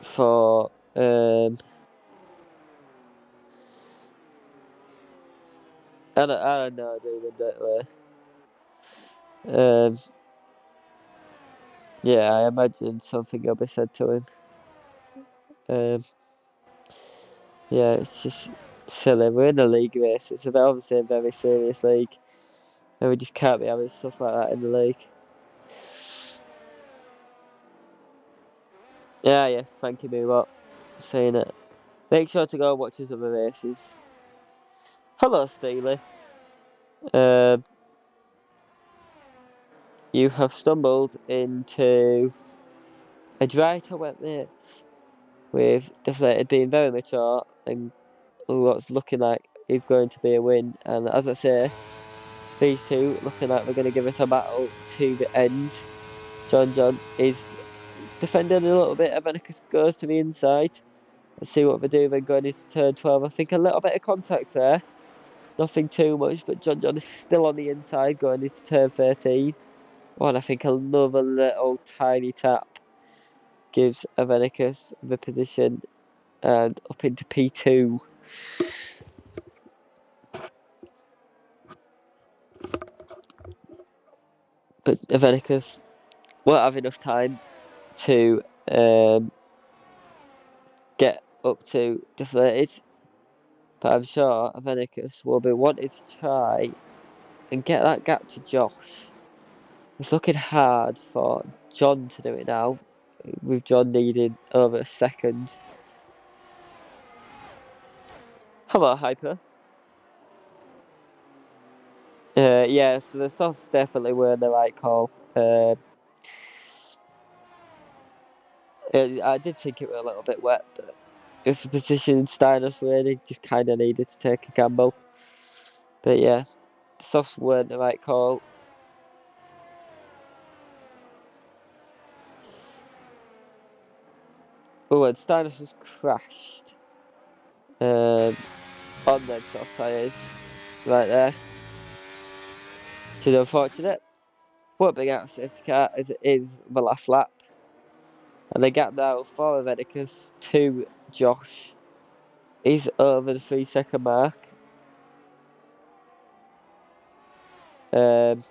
For I don't know, don't we? Yeah, I imagine something will be said to him. Yeah, it's just silly. We're in a league race. It's obviously a very serious league. And we just can't be having stuff like that in the league. Yeah, yes, thank you, Moobot, for saying it. Make sure to go and watch his other races. Hello, Steely. You have stumbled into a dry to wet race with Deflated being very mature and what's looking like is going to be a win. And as I say, these two looking like they're going to give us a battle to the end. John is defending a little bit. Avenicus goes to the inside. Let's see what they do then going into turn 12. I think a little bit of contact there. Nothing too much, but John is still on the inside going into turn 13. Oh, and I think another little tiny tap gives Avenicus the position and up into P2. But Avenicus won't have enough time to get up to Deflated. But I'm sure Avenicus will be wanting to try and get that gap to Josh. It's looking hard for John to do it now, with John needing over a second. How about Hyper? Yeah, so the softs definitely were the right call. I did think it was a little bit wet, but if the position Steiner's were in, he just kind of needed to take a gamble. But yeah, the softs weren't the right call. Oh, and Steiner's just crashed on them soft tyres right there. Which is unfortunate. Won't bring out a safety car as it is the last lap. And the gap now for Avenicus to Josh is over the 3-second mark. John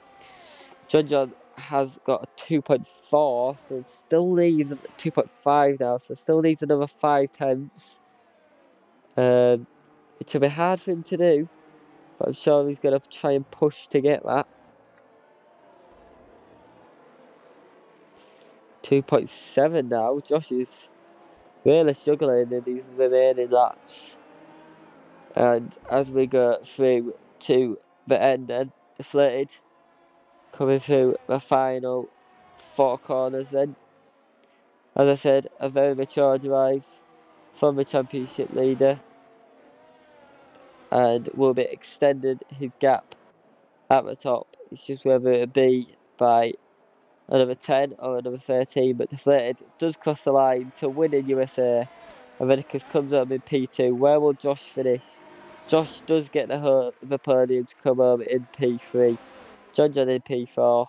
has got a 2.4, so still needs 2.5 now, so still needs another 5 tenths. It will be hard for him to do, but I'm sure he's going to try and push to get that. 2.7 now. Josh is really struggling in these remaining laps. And as we go through to the end, then Deflated coming through the final 4 corners. Then, as I said, a very mature drive from the championship leader, and will be extending his gap at the top. It's just whether it be by another 10 or another 13, but Deflated does cross the line to win in USA. Avenicus comes up in P2. Where will Josh finish? Josh does get the podium to come home in P3. John in P4.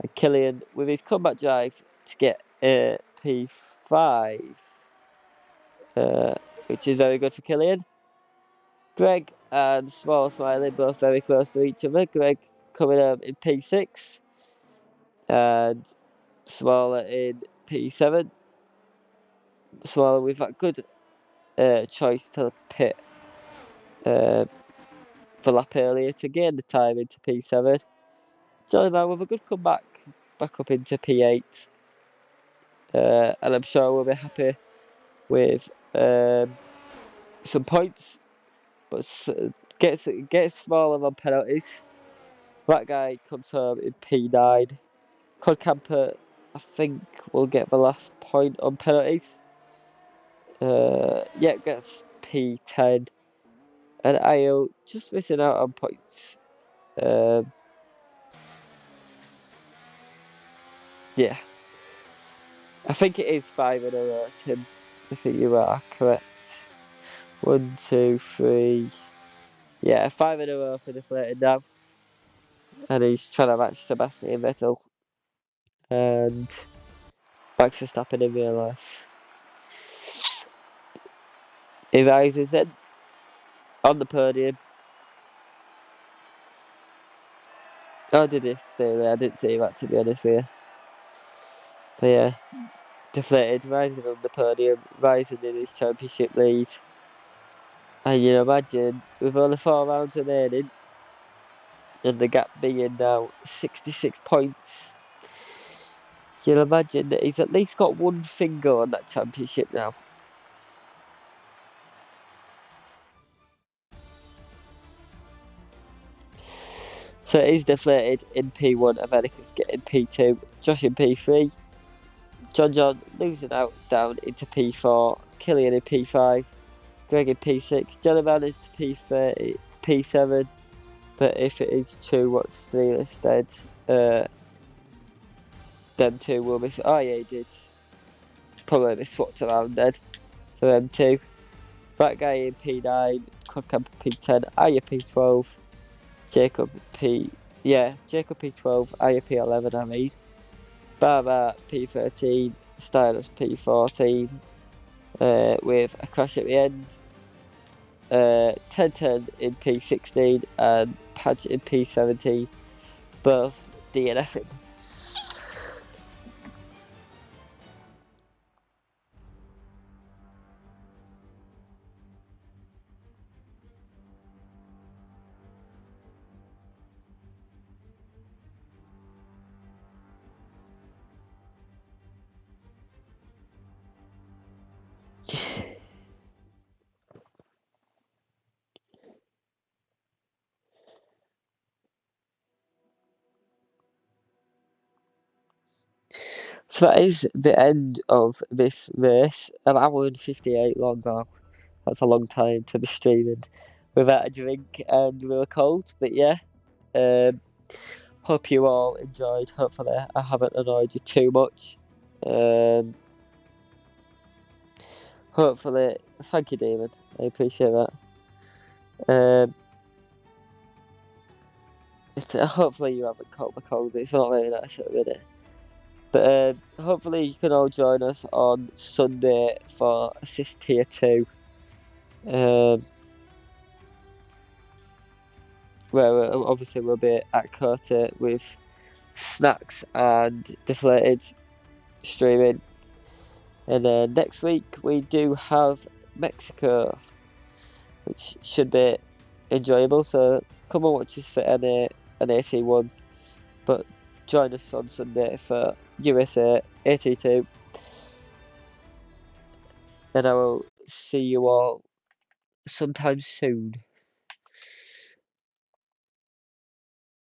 And Killian with his comeback drive to get P5. Which is very good for Killian. Greg and Small Smiley both very close to each other. Greg coming home in P6. And Smaller in P7. Smaller with that good choice to pit the lap earlier to gain the time into P7. Johnny Man with a good comeback back up into P8. And I'm sure we'll be happy with some points, but gets smaller on penalties. That guy comes home in P9. Cod Camper, I think, will get the last point on penalties. Yeah, gets P10. And IO just missing out on points. Yeah. I think it is 5 in a row, Tim. I think you are correct. 1, 2, 3. Yeah, 5 in a row for Deflated now. And he's trying to match Sebastian Vettel. And Max Verstappen in real life. He rises in on the podium. Oh, did he stay there? I didn't see that, to be honest with you. But yeah, Deflated rising on the podium, rising in his championship lead. And you imagine, with only 4 rounds remaining, and the gap being now 66 points, you'll imagine that he's at least got one finger on that championship now. So it is deflated in P1, America's getting P2, Josh in P3, John losing out down into P4, Killian in P5, Greg in P6, Jellyman into P30, P7, but if it is true what Steelers said, them two will miss. Oh yeah, he did. Probably they swapped around then for them two. That guy in P9, Codcamp P10, Aya P12, Jacob P12, Aya P11, I mean. Baba P13, Stylus P14, with a crash at the end. 1010 in P16 and Padge in P17, both DNFing. So that is the end of this race. An hour and 58 long now. That's a long time to be streaming without a drink and we were cold. But yeah, hope you all enjoyed. Hopefully I haven't annoyed you too much. Hopefully, thank you, David. I appreciate that. Hopefully you haven't caught the cold. It's not very nice at the minute. But hopefully you can all join us on Sunday for Assist Tier 2. Where obviously we'll be at Kota with Snacks and Deflated streaming. And then next week we do have Mexico, which should be enjoyable. So come and watch us for an AT1. But join us on Sunday for USA AT2. And I will see you all sometime soon.